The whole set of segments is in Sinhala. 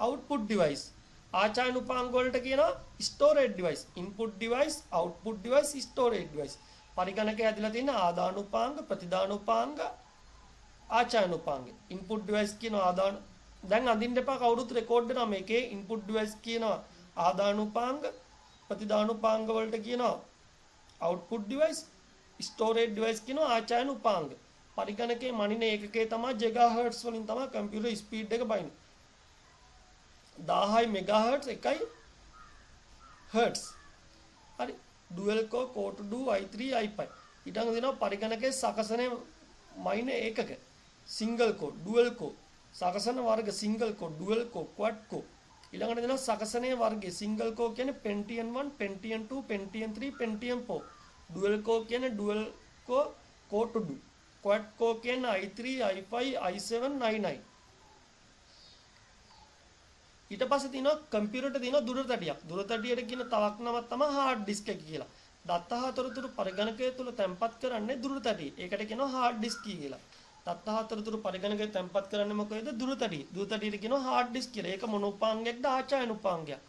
output device. ආචාර්ය උපාංග වලට කියනවා storage device. input device, output device, storage device. පරිගණකයේ ඇදලා තියෙන ආදාන උපාංග, ප්‍රතිදාන උපාංග, ආචාර්ය උපාංග. input device කියනවා ආදාන. දැන් අඳින්න එපා කවුරුත් රෙකෝඩ් කරනවා මේකේ input device කියනවා ආදාන උපාංග, ප්‍රතිදාන උපාංග වලට කියනවා output device, storage device කියනවා ආචාර්ය උපාංග. පරිගණකයේ මනින ඒකකයේ තමයි gigahertz වලින් තමයි කම්පියුටර් ස්පීඩ් එක බයින්නේ. 1000 megahertz 1 hertz. හරි. dual core core to do i3 i5. ඊටම දෙනවා පරිගණකයේ සකසනේ මයින ඒකක. single core, dual core. සකසන වර්ග single core, dual core, quad core. ඊළඟට දෙනවා සකසනේ වර්ගය single core කියන්නේ Pentium 1, Pentium 2, Pentium 3, Pentium 4. dual core කියන්නේ dual core core to do. quad core කියන්නේ i3 i5 i7 i9. ඊට පස්සේ තියෙනවා කම්පියුටරේට තියෙනවා දුරතටියක්. දුරතටියට කියන තවක් නමක් තමයි hard disk එක කියලා. දත්ත හතරතුරු පරිගණකය තුල තැන්පත් කරන්නේ දුරතටිය. ඒකට කියනවා hard disk කියලා. දත්ත හතරතුරු පරිගණකය තැන්පත් කරන්නේ මොකේද? දුරතටිය. දුරතටියට කියනවා hard disk කියලා. ඒක මොන උපාංගයක්ද? ආචායන උපාංගයක්.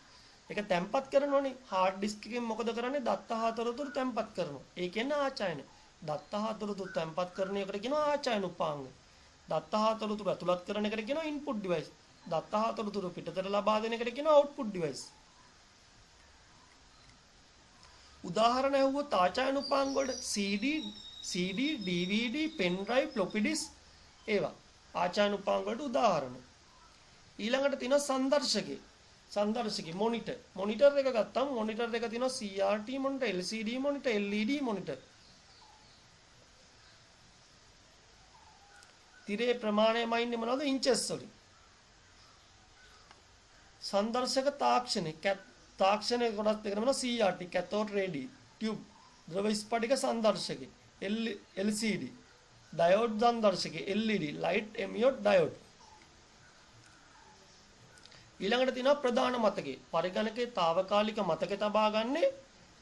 ඒක තැන්පත් කරනෝනේ. hard disk එකෙන් මොකද කරන්නේ? දත්ත හතරතුරු තැන්පත් කරනවා. ඒ කියන්නේ ආචායන. දත්ත හතරතුරු තැන්පත් කරන එකට කියනවා ආචායන උපාංග. දත්ත හතරතුරු ඇතුළත් කරන එකට කියනවා input device. දත්ත හතරතුරු පිටතට ලබා දෙන එකට කියනවා output device. උදාහරණ ඇහුවොත් ආචායන උපාංග වලට CD, DVD, pen drive, floppy disk ඒවා ආචායන උපාංග වලට උදාහරණ. ඊළඟට තියෙනවා සංදර්ශකේ මොනිටර් එක ගත්තම මොනිටර් එක තියෙනවා CRT monitor, LCD monitor, LED monitor. තිරේ ප්‍රමාණයම ඉන්නේ මොනවද? ඉන්චස් වලින්. සංදර්ශක තාක්ෂණයේ කොටස් දෙකම වෙනවා CRT, cathode ray tube, ද්‍රව ස්පටික සංදර්ශකේ, LCD, diode සංදර්ශකේ, LED, light emitted diode. ඊළඟට තියෙනවා ප්‍රධාන මතකේ. පරිගණකයේ తాවකාලික මතකේ තබා ගන්නේ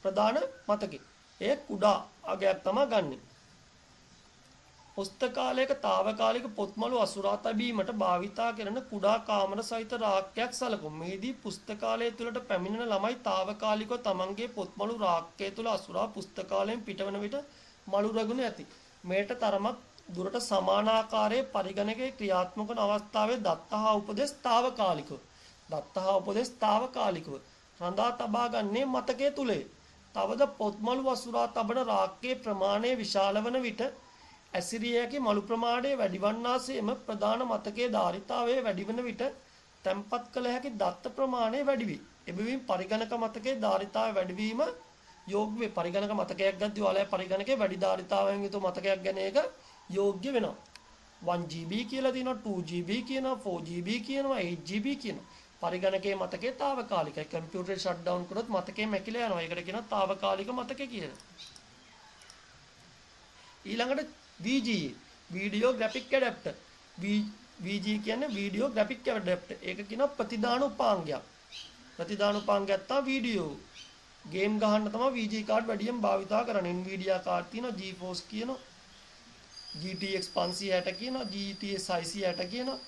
ප්‍රධාන මතකේ. ඒ කුඩා අගයක් තමයි ගන්නෙ. පුස්තකාලයක తాවකාලික පොත්මලු අසුරා තැබීමට භාවිතා කරන කුඩා කාමර සහිත රාක්කයක් සැලකුම්. මෙහිදී පුස්තකාලය තුළට පැමිණෙන ළමයි తాවකාලිකව තමන්ගේ පොත්මලු රාක්කය තුළ අසුරා පුස්තකාලයෙන් පිටවන විට මලු රැගුණ ඇති. මේට තරමක් දුරට සමානාකාරයේ පරිගණකයේ ක්‍රියාත්මක වන අවස්ථාවේ දත්ත හා උපදෙස් తాවකාලිකව රඳා තබා ගන්නේ මතකයේ තුලේ. තවද පොත්මලු අසුරා තබන රාක්කයේ ප්‍රමාණය විශාල වන විට ඇසිරියගේ මලු ප්‍රමාණය වැඩිවන්නාසේම ප්‍රධාන මතකයේ ධාරිතාවය වැඩිවන විට තැන්පත් කළ හැකි දත්ත ප්‍රමාණය වැඩි වේ. එබැවින් පරිගණක මතකයේ ධාරිතාවය වැඩිවීම යෝග්‍ය වේ. පරිගණක මතකයක් ගද්දී ඔයාලා පරිගණකයේ වැඩි ධාරිතාවයෙන් යුතු මතකයක් ගැන එක යෝග්‍ය වෙනවා. 1GB කියලා තියෙනවා, 2GB කියනවා, 4GB කියනවා, 8GB කියනවා. පරිගණකයේ මතකයේ తాවකාලිකයි. කම්පියුටර් ෂට් ඩවුන් කරොත් මතකයේ මැකිලා යනවා. ඒකට කියනවා తాවකාලික මතකය කියලා. ඊළඟට VGA video graphic adapter. VGA කියන්නේ video graphic adapter. ඒක කියනවා ප්‍රතිදාන උපාංගයක්. ප්‍රතිදාන උපාංගයක් තමයි වීඩියෝ ගේම් ගහන්න තමයි VGA කාඩ් වැඩියෙන් භාවිතා කරන්නේ. Nvidia කාඩ් තියෙනවා, GeForce කියනවා, GTX 560 කියනවා, GTX 660 කියනවා.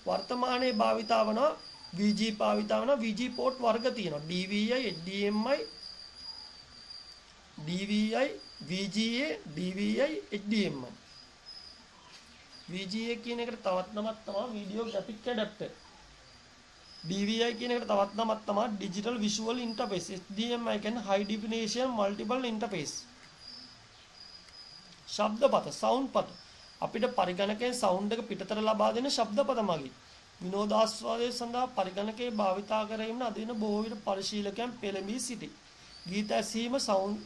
වර්තමානයේ භාවිතා වන VGA භාවිතා වන VGA port වර්ග තියෙනවා. DVI, HDMI, VGA, DVI, HDMI. VGA කියන එකට තවත් නමක් තමයි video graphic adapter. DVI කියන එකට තවත් නමක් තමයි digital visual interface. HDMI කියන්නේ high definition multiple interface. ශබ්දපත, sound පත. අපිට පරිගණකයෙන් sound එක පිටතට ලබා දෙන ශබ්දපත මගින් විනෝදාස්වාදයේ සඳහා පරිගණකයේ භාවිතා කිරීම අදින බොහෝ විට පරිශීලකයන් පෙළඹී සිටි. ගීත ඇසීම sound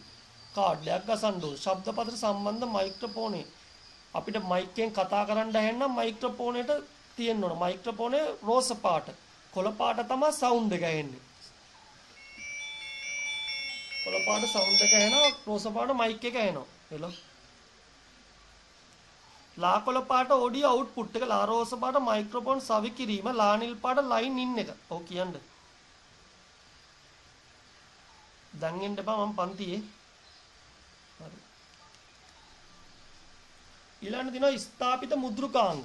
කාඩ්යක් ගසන්න ඕන. ශබ්දපතට සම්බන්ධ මයික්‍රොෆෝනේ අපිට මයික් එකෙන් කතා කරන්න ඇහෙනම් මයික්‍රොෆෝනේට තියෙන්න ඕන. මයික්‍රොෆෝනේ රෝස පාට, කොළ පාට තමයි සවුන්ඩ් එක ඇහෙන්නේ. කොළ පාට සවුන්ඩ් එක ඇහෙනවා, රෝස පාට මයික් එක ඇහෙනවා. හෙලෝ. ලා කොළ පාට ඔඩියෝ අවුට්පුට් එක, ලා රෝස පාට මයික්‍රොෆෝන් සවි කිරීම, ලා නිල් පාට ලයින් ඉන් එක. ඔව් කියන්නේ. දැන් එන්න බා මම පන්තියේ. හරි. ඊළඟට දිනවා ස්ථාපිත මුද්‍රකාංග.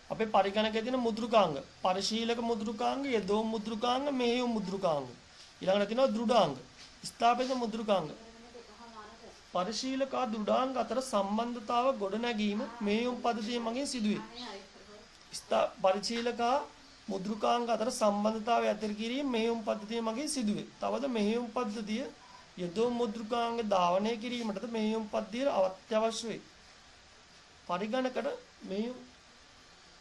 අපේ පරිගණකයේ තියෙන මුද්‍රකාංග පරිශීලක මුද්‍රකාංග යදෝම් මුද්‍රකාංග මෙහෙයුම් මුද්‍රකාංග ඊළඟට තියෙනවා දෘඩාංග ස්ථාපිත මුද්‍රකාංග පරිශීලක දෘඩාංග අතර සම්බන්ධතාව ගොඩනැගීම මෙහෙයුම් පද්ධතිය මගින් සිදුවේ. පරිශීලක මුද්‍රකාංග අතර සම්බන්ධතාවය ඇති කිරීම මෙහෙයුම් පද්ධතිය මගින් සිදුවේ. තවද මෙහෙයුම් පද්ධතිය යදෝම් මුද්‍රකාංග ධාවනය කිරීමටද මෙහෙයුම් පද්ධතිය අවශ්‍ය වේ. පරිගණකට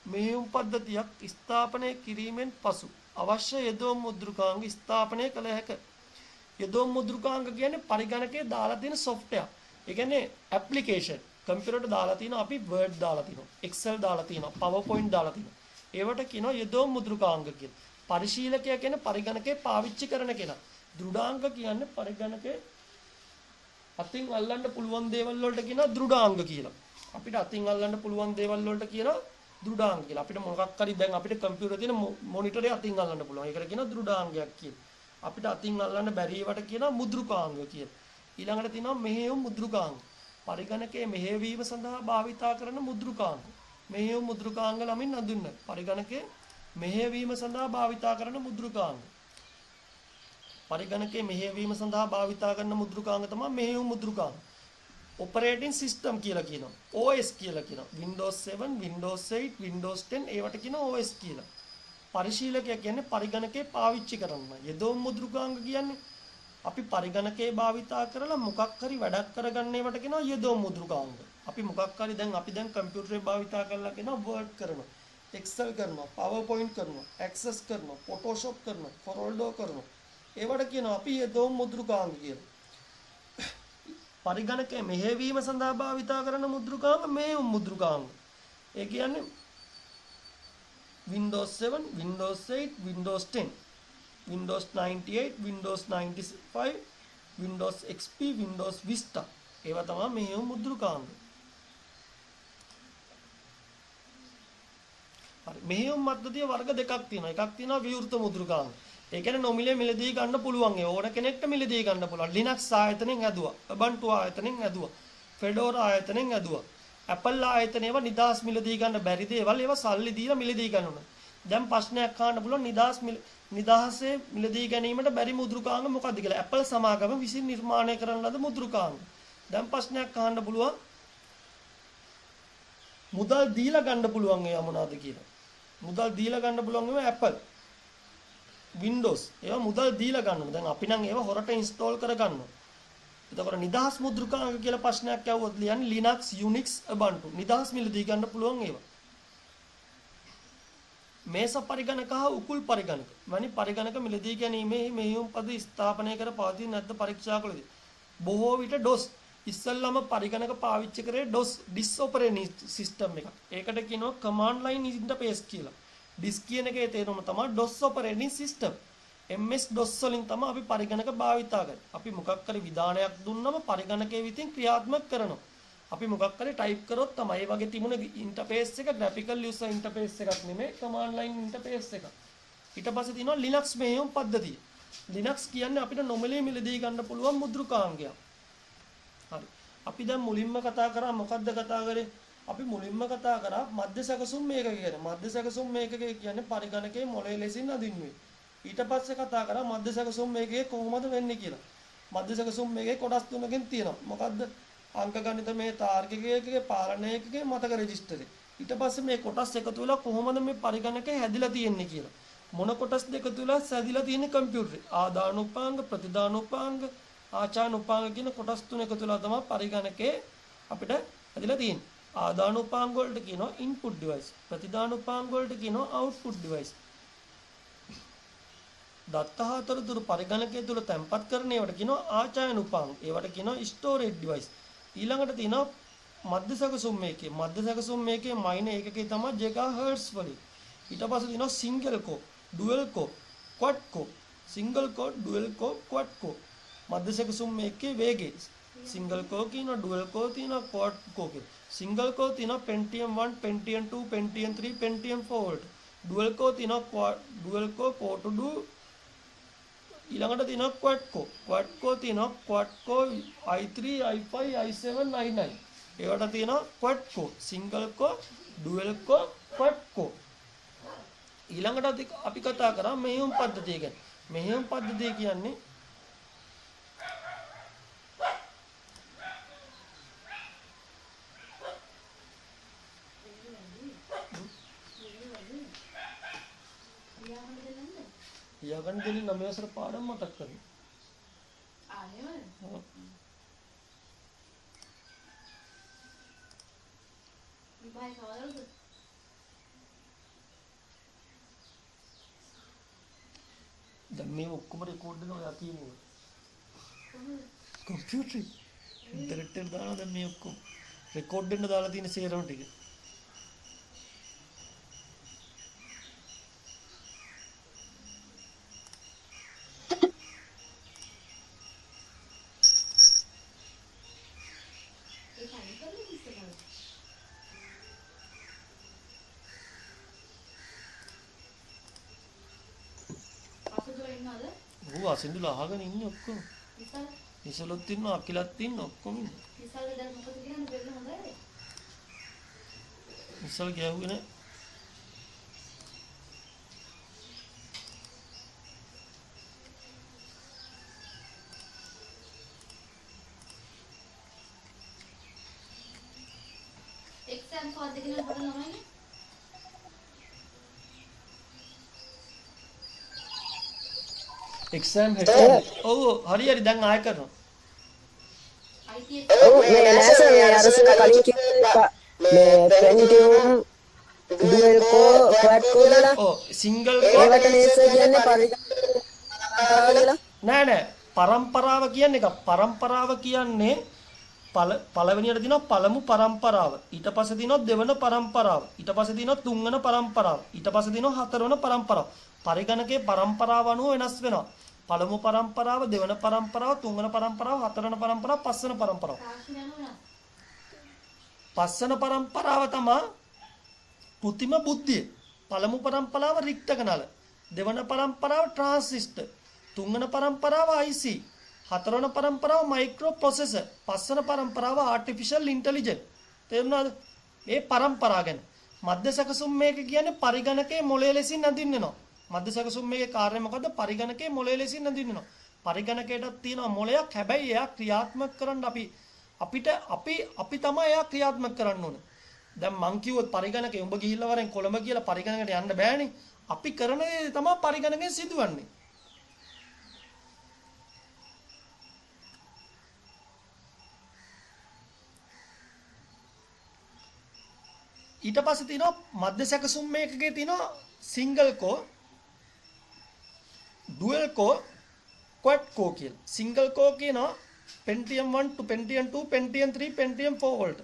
මෙහෙයුම් පද්ධතියක් ස්ථාපනය කිරීමෙන් පසු අවශ්‍ය යදෝම් මුද්‍රකාංග ස්ථාපනය කළ හැකිය. යදෝම් මුද්‍රකාංග කියන්නේ පරිගණකයේ දාලා තියෙන software. ඒ කියන්නේ application. කම්පියුටරේට දාලා තියෙනවා අපි Word දාලා තියෙනවා, Excel දාලා තියෙනවා, PowerPoint දාලා තියෙනවා. ඒවට කියනවා යදෝම් මුද්‍රකාංග කියලා. පරිශීලකයා කියන්නේ පරිගණකේ පාවිච්චි කරන කෙනා. දෘඩාංග කියන්නේ පරිගණකේ අතින් අල්ලන්න පුළුවන් දේවල් වලට කියනවා දෘඩාංග කියලා. අපිට අතින් අල්ලන්න පුළුවන් දේවල් වලට කියනවා දෘඩාංග කියලා. අපිට මොකක් හරි දැන් අපිට කම්පියුටරේ තියෙන මොනිටරේ අතින් අල්ලන්න පුළුවන්. ඒකට කියනවා දෘඩාංගයක් කියලා. අපිට අතින් අල්ලන්න බැරි ඒවට කියනවා මුද්‍රකාංග කියලා. ඊළඟට තියෙනවා මෙහෙයුම් මුද්‍රකාංග. පරිගණකයේ මෙහෙයවීම සඳහා භාවිතා කරන මුද්‍රකාංග. මෙහෙයුම් මුද්‍රකාංග ළමින් හඳුන්වනවා. පරිගණකයේ මෙහෙයවීම සඳහා භාවිතා කරන මුද්‍රකාංග. පරිගණකයේ මෙහෙයවීම සඳහා භාවිතා කරන මුද්‍රකාංග තමයි මෙහෙයුම් මුද්‍රකාංග. ඔපරේටින් සිස්ටම් කියලා කියනවා. OS කියලා කියනවා. Windows 7, Windows 8, Windows 10 ඒවට කියනවා OS කියලා. පරිශීලකයා කියන්නේ පරිගණකේ පාවිච්චි කරන්න. යදෝම් මුද්‍රකාංග කියන්නේ අපි පරිගණකේ භාවිතා කරලා මොකක් හරි වැඩක් කරගන්න ඒවට කියනවා යදෝම් මුද්‍රකාංග. අපි මොකක් හරි දැන් කම්පියුටරේ භාවිතා කරලා කියනවා Word කරනවා, Excel කරනවා, PowerPoint කරනවා, Access කරනවා, Photoshop කරනවා, Corel කරනවා. ඒවට කියනවා අපි යදෝම් මුද්‍රකාංග කියලා. පරිගණකයේ මෙහෙයවීම සඳහා භාවිතා කරන මුද්‍රකාංග මෙහෙයුම් මුද්‍රකාංග. ඒ කියන්නේ Windows 7, Windows 8, Windows 10, Windows 98, Windows 95, Windows XP, Windows Vista. ඒවා තමයි මෙහෙයුම් මුද්‍රකාංග. හරි. මෙහෙයුම් පද්ධතිය වර්ග දෙකක් තියෙනවා. එකක් තියෙනවා විවෘත මුද්‍රකාංග. ඒ කියන්නේ නොමිලේ මිලදී ගන්න පුළුවන්. ඒ ඕන කෙනෙක්ට මිලදී ගන්න පුළුවන්. Linux ආයතනෙන් ඇදුවා, Ubuntu ආයතනෙන් ඇදුවා, Fedora ආයතනෙන් ඇදුවා. Apple ආයතන ඒවා නිදහස් මිලදී ගන්න බැරි දේවල් ඒවා සල්ලි දීලා මිලදී ගන්න ඕන. දැන් ප්‍රශ්නයක් අහන්න පුළුවන් නිදහසේ මිලදී ගැනීමට බැරි මුද්‍රකාංග මොකක්ද කියලා. Apple සමාගම විසින් නිර්මාණය කරන ලද මුද්‍රකාංග. දැන් ප්‍රශ්නයක් අහන්න පුළුවන් මුදල් දීලා ගන්න පුළුවන් ඒවා මොනවද කියලා. මුදල් දීලා ගන්න පුළුවන් ඒවා Apple, Windows ඒවා මුදල් දීලා ගන්නවා. දැන් අපි නම් ඒවා හොරට ඉන්ස්ටෝල් කරගන්නවා. එතකොට නිදහස් මුද්‍රකාංග කියලා ප්‍රශ්නයක් ඇහුවොත් ලියන්නේ Linux, Unix, Ubuntu. නිදහස් මිලදී ගන්න පුළුවන් ඒවා. මේස පරිගණක හා උකුල් පරිගණක. වැනි පරිගණක මිලදී ගැනීමේ මෙහෙයුම් පද ස්ථාපනය කර පවතින නැද්ද පරීක්ෂා කළේ. බොහෝ විට DOS ඉස්සල්ලාම පරිගණක පාවිච්චි කරේ DOS disk operating system එක. ඒකට කියනවා command line interface කියලා. disk කියන එකේ තේරුම තමයි DOS operating system. MS DOS වලින් තමයි අපි පරිගණක භාවිතා කරන්නේ. අපි මොකක් හරි විධානයක් දුන්නම පරිගණකයේ විසින් ක්‍රියාත්මක කරනවා. අපි මොකක් හරි ටයිප් කරොත් තමයි ඒ වගේ තිබුණ ඉන්ටර්ෆේස් එක graphical user interface එකක් නෙමෙයි command line interface එකක්. ඊට පස්සේ තියෙනවා Linux මෙහෙයුම් පද්ධතිය. Linux කියන්නේ අපිට නොමිලේ මිලදී ගන්න පුළුවන් මුද්‍රකාංගයක්. හරි. අපි දැන් මුලින්ම කතා කරා මොකද්ද කතා කරේ? අපි මුලින්ම කතා කරා මධ්‍ය සැකසුම් මේකක කියන. මධ්‍ය සැකසුම් මේකක කියන්නේ පරිගණකයේ මොලේ ලෙසින් අඳින්නේ. ඊට පස්සේ කතා කරා මධ්‍ය සැකසුම් මේකේ කොහොමද වෙන්නේ කියලා. මධ්‍ය සැකසුම් මේකේ කොටස් තුනකින් තියෙනවා. මොකද්ද? අංක ගණිත මේ තාර්කිකයේ පාලනයකගේ මතක රෙජිස්ටරේ. ඊට පස්සේ මේ කොටස් එකතු වෙලා කොහොමද මේ පරිගණකය හැදිලා තියෙන්නේ කියලා. මොන කොටස් දෙක තුල හැදිලා තියෙන්නේ කම්පියුටරේ. ආදානුපාංග, ප්‍රතිදානුපාංග, ආචානුපාංග කියන කොටස් තුන එකතු වෙලා තමයි පරිගණකේ අපිට හැදිලා තියෙන්නේ. ආදානුපාංග වලට කියනවා ඉන්පුට් ඩිවයිස්. ප්‍රතිදානුපාංග වලට කියනවා ආවුට්පුට් ඩිවයිස්. දත්ත හතරතුරු පරිගණකයේ තුල තැන්පත් කරන ඒවට කියනවා ආචානුපාංග. ඒවට කියනවා ස්ටෝරේජ් ඩිවයිස්. ඊළඟට තියෙනවා මධ්‍ය සැකසුම් මේකේ. මධ්‍ය සැකසුම් මේකේ මයින ඒකකේ තමයි GHz වලින්. ඊට පස්සේ තියෙනවා සිංගල් කෝ, ඩුවල් කෝ, ක්වඩ් කෝ. සිංගල් කෝ, ඩුවල් කෝ, ක්වඩ් කෝ. මධ්‍ය සැකසුම් මේකේ වේගය. සිංගල් කෝ කියනවා, ඩුවල් කෝ තියෙනවා, ක්වඩ් කෝ කියනවා. සිංගල් කෝ තියෙනවා Pentium 1, Pentium 2, Pentium 3, Pentium 4 වලට. ඩුවල් කෝ තියෙනවා ඩුවල් කෝ core to do. ඊළඟට තියෙනවා ක්වඩ් කෝ. ක්වඩ් කෝ තියෙනවා ක්වඩ් කෝ i3, i5, i7, i9. ඒවට තියෙනවා ක්වඩ් කෝ, සිංගල් කෝ, ඩුවල් කෝ, කොට්කෝ. ඊළඟට අපි කතා කරා මෙහෙයුම් පද්ධතිය ගැන. මෙහෙයුම් පද්ධතිය කියන්නේ යගන් දෙන්නේ 9 වසර පාඩම් මතක් කරගන්න. දැන් මේ ඔක්කොම රෙකෝඩ් වෙනවා ඔයා කියනවා. කම්පියුටරේ ඉන්ටර්නෙට් එකේ දානවා දැන් මේ ඔක්කොම රෙකෝඩ් වෙන්න දාලා තියෙන සේරම ටික. අසින්දුල අහගෙන ඉන්නේ ඔක්කොම. ඉසලොත් ඉන්නවා අකිලත් ඉන්නවා ඔක්කොම ඉන්නවා. ඉසල්ගේ දැන් මොකද කියන්නේ බෙල්ල හොඳයි. ඉසල් ගෑවුවේ නෑ. එක්සෑම් කාඩ් එක නේද පොඩ ළමයිනේ. එක්සෑම් හෙට. ඔව් හරි හරි දැන් ආයෙ කරනවා. ඔව් මේ නෑ සර් මේ අරසන කලින් කිව්වා මේ පෙන්ටියුම් ඩුවල් කෝ ක්වාඩ් කෝ දාලා ඔව් සිංගල් කෝ ඒවට නේද කියන්නේ පරිගණක නෑ නෑ පරම්පරාව කියන්නේ එක පරම්පරාව කියන්නේ පළවෙනියට දිනවා පළමු පරම්පරාව ඊට පස්සේ දිනවා දෙවන පරම්පරාව ඊට පස්සේ දිනවා තුන්වන පරම්පරාව ඊට පස්සේ දිනවා හතරවන පරම්පරාව පරිගණකයේ පරම්පරාව අනුව වෙනස් වෙනවා පළමු පරම්පරාව දෙවන පරම්පරාව තුන්වන පරම්පරාව හතරවන පරම්පරාව පස්වන පරම්පරාව පස්වන පරම්පරාව තමයි කෘතිම බුද්ධිය පළමු පරම්පරාව රික්තක නල දෙවන පරම්පරාව ට්‍රාන්සිස්ටර් තුන්වන පරම්පරාව IC හතරවන පරම්පරාව මයික්‍රෝ ප්‍රොසෙසර් පස්වන පරම්පරාව ආර්ටිෆිෂල් ඉන්ටෙලිජන්ස් තේරුණාද මේ පරම්පරා ගැන මධ්‍ය සැකසුම් මේක කියන්නේ පරිගණකයේ මොළය ලෙසින් අඳින්නවා මධ්‍ය සැකසුම් මේකේ කාර්යය මොකද්ද පරිගණකයේ මොළය ලෙසින් අඳින්නවා පරිගණකයටත් තියෙනවා මොළයක් හැබැයි එයා ක්‍රියාත්මක කරන්න අපි තමයි එයා ක්‍රියාත්මක කරන්න ඕනේ දැන් මං කිව්වොත් පරිගණකේ උඹ ගිහිල්ලා වරෙන් කොළඹ කියලා පරිගණකයට යන්න බෑනේ අපි කරන දේ තමයි පරිගණකයෙන් සිදුවන්නේ ඊට පස්සේ තියෙනවා මධ්‍ය සැකසුම් මේකකේ තියෙනවා සිංගල් කෝ ඩුවල් කෝ ක්වැඩ් කෝ කියලා. සිංගල් කෝ කියනවා Pentium 1 to Pentium 2 Pentium 3 Pentium 4 වලට.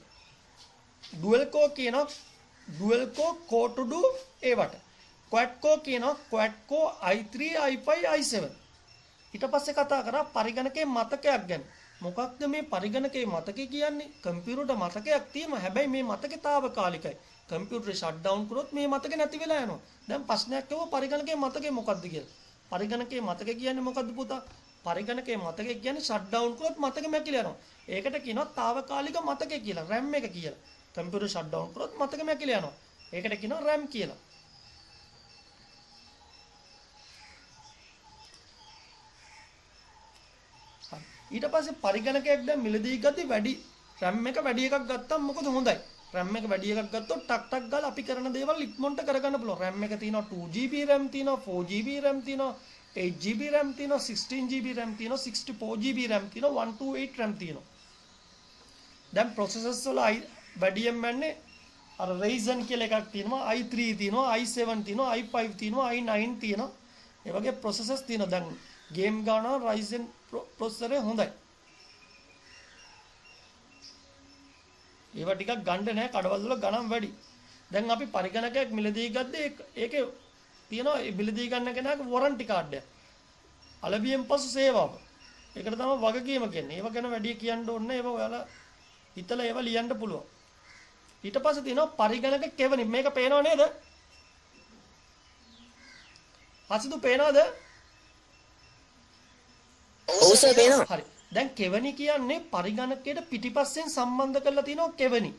ඩුවල් කෝ කියනවා ඩුවල් කෝ කෝ to do ඒවට. ක්වැඩ් කෝ කියනවා ක්වැඩ් කෝ i3 i5 i7. ඊට පස්සේ කතා කරා පරිගණකයේ මතකයක් ගැන. මොකක්ද මේ පරිගණකයේ මතකය කියන්නේ? කම්පියුටර් මතකයක් තියෙනවා. හැබැයි මේ මතකේ తాවකාලිකයි. කම්පියුටර් ෂට් ඩවුන් කරොත් මේ මතකේ නැති වෙලා යනවා. දැන් ප්‍රශ්නයක් එවුවා පරිගණකයේ මතකේ මොකක්ද කියලා. පරිගණකයේ මතකය කියන්නේ මොකද්ද පුතා? පරිගණකයේ මතකය කියන්නේ ෂට් ඩවුන් කරොත් මතකෙ මැකිලා යනවා. ඒකට කියනවා తాවකාලික මතකය කියලා. RAM එක කියලා. කම්පියුටර් ෂට් ඩවුන් කරොත් මතකෙ මැකිලා යනවා. ඒකට කියනවා RAM කියලා. ඊට පස්සේ පරිගණකයක් දැන් මිලදී ගත්තී වැඩි RAM එක වැඩි එකක් ගත්තම මොකද හොඳයි RAM එක වැඩි එකක් ගත්තොත් ටක් ටක් ගාලා අපි කරන දේවල් ඉක්මනට කරගන්න පුළුවන් RAM එක තියෙනවා 2GB RAM තියෙනවා 4GB RAM තියෙනවා 8GB RAM තියෙනවා 16GB RAM තියෙනවා 64GB RAM තියෙනවා 128 RAM තියෙනවා දැන් processors වල වැඩියෙන් යන්නේ අර Ryzen කියලා එකක් තියෙනවා i3 තියෙනවා i7 තියෙනවා i5 තියෙනවා i9 තියෙනවා ඒ වගේ processors තියෙනවා දැන් ගේම් ගන්නවා Ryzen processor එක හොඳයි. ඒවා ටිකක් ගන්න නෑ කඩවල වල ගණන් වැඩි. දැන් අපි පරිගණකයක් මිලදී ගත්තේ ඒකේ තියෙනවා මිලදී ගන්න කෙනාගේ වොරන්ටි කාඩ් එක. අලබියෙන් පසු සේවාව. ඒකට තමයි වගකීම කියන්නේ. ඒව ගැන වැඩි කියන්න ඕනේ. ඒව ඔයාලා හිතලා ඒව ලියන්න පුළුවන්. ඊට පස්සේ තියෙනවා පරිගණක කෙවණි. මේක පේනව නේද? හසිදු පේනවද? ඔව් සර් පේනවා. හරි. දැන් කෙවණි කියන්නේ පරිගණකයට පිටිපස්සෙන් සම්බන්ධ කරලා තියෙනවා කෙවණි.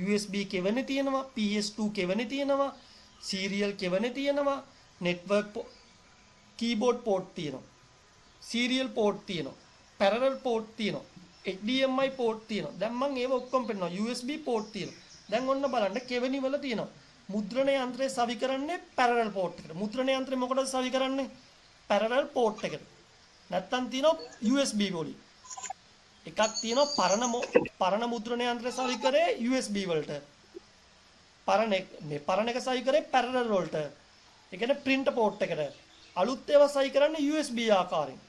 USB කෙවණි තියෙනවා, PS2 කෙවණි තියෙනවා, serial කෙවණි තියෙනවා, network keyboard port තියෙනවා, serial port තියෙනවා, parallel port තියෙනවා, HDMI port තියෙනවා. දැන් මම ඒව ඔක්කොම පෙන්නනවා. USB port තියෙනවා. දැන් ඔන්න බලන්න කෙවණි වල තියෙනවා. මුද්‍රණ යන්ත්‍රය සවි කරන්නේ parallel port එකට. මුද්‍රණ යන්ත්‍රය මොකටද සවි කරන්නේ? parallel port එකට. නැත්තම් තියෙනවා USB වලින්. එකක් තියෙනවා පරණ මුද්‍රණ යන්ත්‍රය සවි කරේ USB වලට. පරණ එක සවි කරේ parallel වලට. ඒ කියන්නේ print port එකට. අලුත් ඒවා සවි කරන්නේ USB ආකාරයෙන්.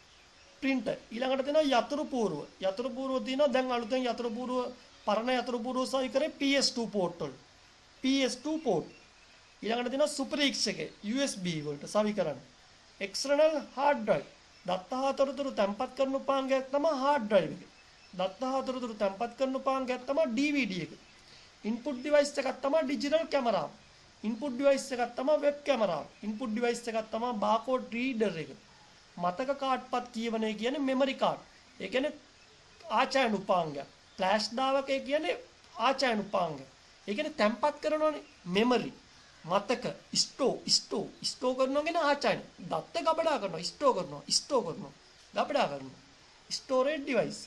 print. ඊළඟට තියෙනවා යතුරු පූර්ව. යතුරු පූර්ව තියෙනවා දැන් අලුතෙන් යතුරු පූර්ව පරණ යතුරු පූර්ව සවි කරේ PS2 port වල. PS2 port. ඊළඟට තියෙනවා SuperX එකේ USB වලට සවි කරන්නේ. external hard drive. දත්ත හා තොරතුරු තැන්පත් කරන උපාංගයක් තමයි hard drive එක. දත්ත හා තොරතුරු තැන්පත් කරන උපාංගයක් තමයි DVD එක. input device එකක් තමයි digital camera. input device එකක් තමයි web camera. input device එකක් තමයි barcode reader එක. මතක කාඩ්පත් කියවනේ කියන්නේ memory card. ඒ කියන්නේ ආචාර්ය උපාංගයක්. flash දාවකේ කියන්නේ ආචාර්ය උපාංගයක්. ඒ කියන්නේ තැන්පත් කරනවානේ memory. මතක ස්ටෝ කරනවා කියන ආචාර්ය. දත්ත ගබඩා කරනවා, ස්ටෝ කරනවා. ගබඩා කරනවා. storage device.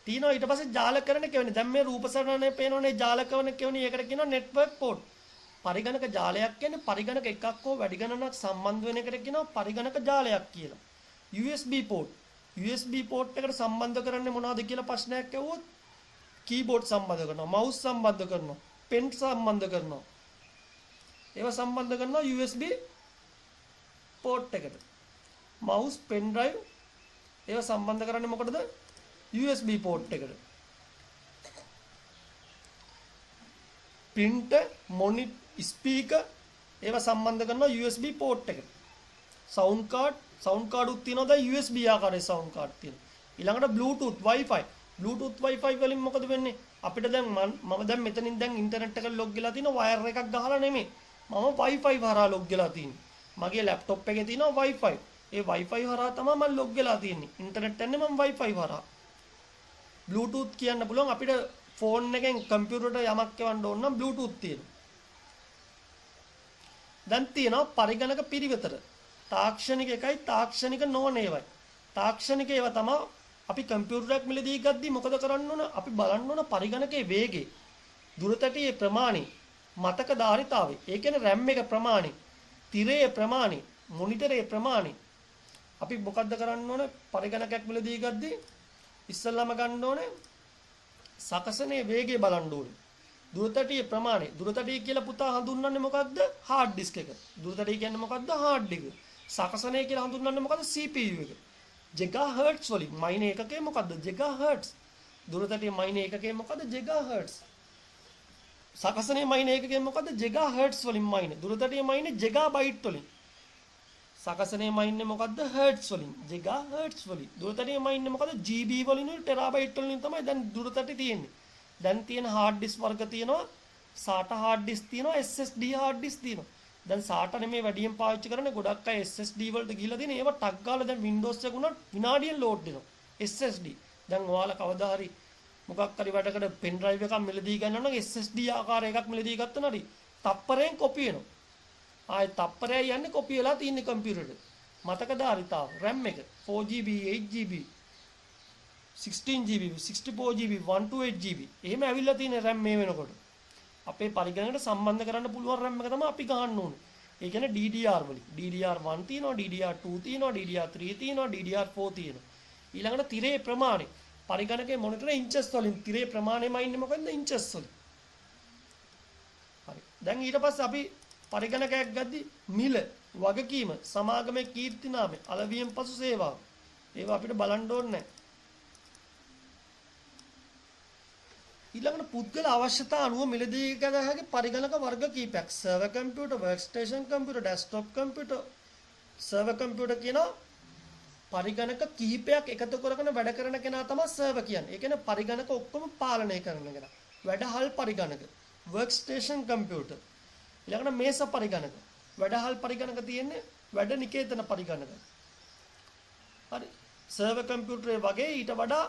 තියෙනවා ඊට පස්සේ ජාලකරණ කියවනේ. දැන් මේ රූප සරණනේ පේනෝනේ ජාලකරණ කියවනේ. ඒකට කියනවා network port. පරිගණක ජාලයක් කියන්නේ පරිගණක එකක් හෝ වැඩි ගණනක් සම්බන්ධ වෙන එකට කියනවා පරිගණක ජාලයක් කියලා. USB port. USB port එකට සම්බන්ධ කරන්නේ මොනවද කියලා ප්‍රශ්නයක් ඇහුවොත් keyboard සම්බන්ධ කරනවා, mouse සම්බන්ධ කරනවා, pen සම්බන්ධ කරනවා. ඒවා සම්බන්ධ කරනවා USB port එකට. mouse, pen drive ඒවා සම්බන්ධ කරන්නේ මොකටද? USB port එකට. printer, monitor, speaker ඒවා සම්බන්ධ කරනවා USB port එකට. sound card උත් තියෙනවා දැන් USB ආකාරයේ sound card තියෙනවා. ඊළඟට Bluetooth, Wi-Fi වලින් මොකද වෙන්නේ? අපිට දැන් මම දැන් මෙතනින් දැන් ඉන්ටර්නෙට් එකට ලොග් වෙලා තිනවා වයර් එකක් ගහලා නෙමෙයි. මම Wi-Fi හරහා ලොග් වෙලා තියෙන්නේ. මගේ ලැප්ටොප් එකේ තියෙනවා Wi-Fi. ඒ Wi-Fi හරහා තමයි මම ලොග් වෙලා තියෙන්නේ. ඉන්ටර්නෙට් යන්නේ මම Wi-Fi හරහා. Bluetooth කියන්න පුළුවන් අපිට ෆෝන් එකෙන් කම්පියුටරට යමක් එවන්න ඕන නම් Bluetooth තියෙනවා. දැන් තියෙනවා පරිගණක පිරිවෙතර. තාක්ෂණික එකයි තාක්ෂණික නොවන ඒවායි. තාක්ෂණික ඒවා තමයි අපි කම්පියුටරයක් මිලදී ගද්දි මොකද කරන්න ඕන? අපි බලන්න ඕන පරිගණකයේ වේගය, දුරතටියේ ප්‍රමාණය, මතක ධාරිතාවය. ඒ කියන්නේ RAM එක ප්‍රමාණය, තිරයේ ප්‍රමාණය, මොනිටරයේ ප්‍රමාණය. අපි මොකද්ද කරන්න ඕන? පරිගණකයක් මිලදී ගද්දි ඉස්සල්ලාම ගන්න ඕනේ සකසනේ වේගය බලන්න ඕනේ. දුරතටියේ ප්‍රමාණය. දුරතටිය කියලා පුතා හඳුන්වන්නේ මොකද්ද? hard disk එක. දුරතටිය කියන්නේ මොකද්ද? hard disk. සකසනේ කියලා හඳුන්වන්නේ මොකද්ද? CPU එක. gigahertz වලින් මයින එකකේ මොකද්ද? gigahertz. දුරතටියේ මයින එකකේ මොකද්ද? gigahertz. සකසනේ මයින එකකේ මොකද්ද? gigahertz වලින් මයින. දුරතටියේ මයින gigabyte වලින්. සකසනේ මයින්නේ මොකද්ද? hertz වලින්. gigahertz වලින්. දුරතටියේ මයින්නේ මොකද්ද? GB වලින් terabyte වලින් තමයි දැන් දුරතටි තියෙන්නේ. දැන් තියෙන hard disk වර්ග තියෙනවා. SATA hard disk තියෙනවා, SSD hard disk තියෙනවා. දැන් SATA නෙමෙයි වැඩියෙන් පාවිච්චි කරන්නේ. ගොඩක් අය SSD වලට ගිහිලා තියෙන. ඒවා ටක් ගාලා දැන් Windows එක උනත් විනාඩියෙන් ලෝඩ් වෙනවා. SSD. දැන් ඔයාලා කවදා හරි මොකක් හරි වැඩකට pen drive එකක් මිලදී ගන්නවා නම් SSD ආකාර එකක් මිලදී ගත්තා නරි. තප්පරයෙන් කොපි වෙනවා. ආයේ තප්පරය යන්නේ කොපි වෙලා තියෙන කම්පියුටරෙට. මතක ධාරිතාව RAM එක 4GB, 8GB, 16GB, 64GB, 128GB. එහෙම ඇවිල්ලා තියෙන RAM මේ වෙනකොට. අපේ පරිගණකයට සම්බන්ධ කරන්න පුළුවන් RAM එක තමයි අපි ගන්න ඕනේ. ඒ කියන්නේ DDR වලින්. DDR1 තියෙනවා, DDR2 තියෙනවා, DDR3 තියෙනවා, DDR4 තියෙනවා. ඊළඟට තිරේ ප්‍රමාණය. පරිගණකයේ මොනිටරේ ඉන්චස් වලින් තිරේ ප්‍රමාණයම ඉන්නේ මොකද්ද? ඉන්චස් වලින්. හරි. දැන් ඊට පස්සේ අපි පරිගණකයක් ගද්දි මිල, වගකීම, සමාගමේ කීර්තිනාමය, අලවියෙන් පසු සේවාව. ඒවා අපිට බලන්න ඕනේ නැහැ. ඊළඟට පුද්ගල අවශ්‍යතා අනුව මිලදී ගත හැකි පරිගණක වර්ග කීපයක්. Server computer, workstation computer, desktop computer. Server computer කියන පරිගණක කීපයක් එකතු කරගෙන වැඩ කරන කෙනා තමයි සර්වර් කියන්නේ. ඒ කියන්නේ පරිගණක ඔක්කොම පාලනය කරන කෙනා. වැඩහල් පරිගණක, වර්ක්ස්ටේෂන් කම්පියුටර්. ඊළඟට මේස පරිගණක. වැඩහල් පරිගණක තියෙන්නේ වැඩ නිකේතන පරිගණක. හරි. සර්වර් කම්පියුටරේ වගේ ඊට වඩා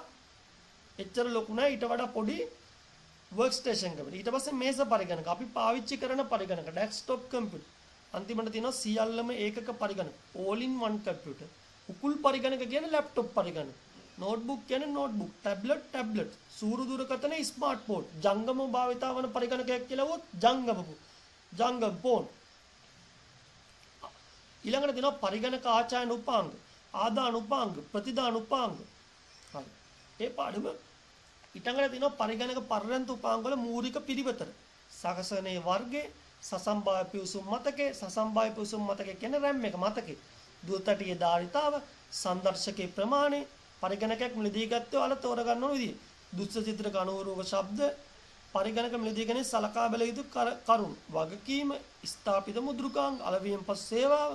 එච්චර ලොකු නෑ ඊට වඩා පොඩි වර්ක් ස්ටේෂන් එකකට. ඊට පස්සේ මේස පරිගණක අපි පාවිච්චි කරන පරිගණක ඩෙස්ක්ටොප් කම්පියුටර්. අන්තිමට තියෙනවා සියල්ලම ඒකක පරිගණක all in one computer. උකුල් පරිගණක කියන්නේ ලැප්ටොප් පරිගණක. නෝට්බුක් කියන්නේ නෝට්බුක්, ටැබ්ලට්, සූරු දුරකථන ස්මාර්ට්ෆෝන්, ජංගම භාවිතා වන පරිගණකයක් කියලා වොත් ජංගම ෆෝන්. ඊළඟට තියෙනවා පරිගණක ආචාර්ය උපාංග, ආදාන උපාංග, ප්‍රතිදාන උපාංග. හරි. ඒ පාඩම ඊටඟට තියෙනවා පරිගණක පරිරන්ත උපාංග වල මූලික පිළිවෙතර. සකසනේ වර්ගයේ සසම්භාව්‍ය පිවිසුම් මතකයේ, සසම්භාව්‍ය පිවිසුම් මතකයේ කියන්නේ RAM එක මතකේ. දුරතටියේ ධාරිතාව, සංදර්ශකයේ ප්‍රමාණය, පරිගණකයක් මිලදී ගත්තේ වල තෝර ගන්න ඕන විදිය. දුස්ස චිත්‍රක අනුරූප ශබ්ද, පරිගණක මිලදී ගැනීම සලකා බැල යුතු කරුණු, වගකීම, ස්ථාපිත මුද්‍රකාංග, අලවියෙන් පසු සේවාව.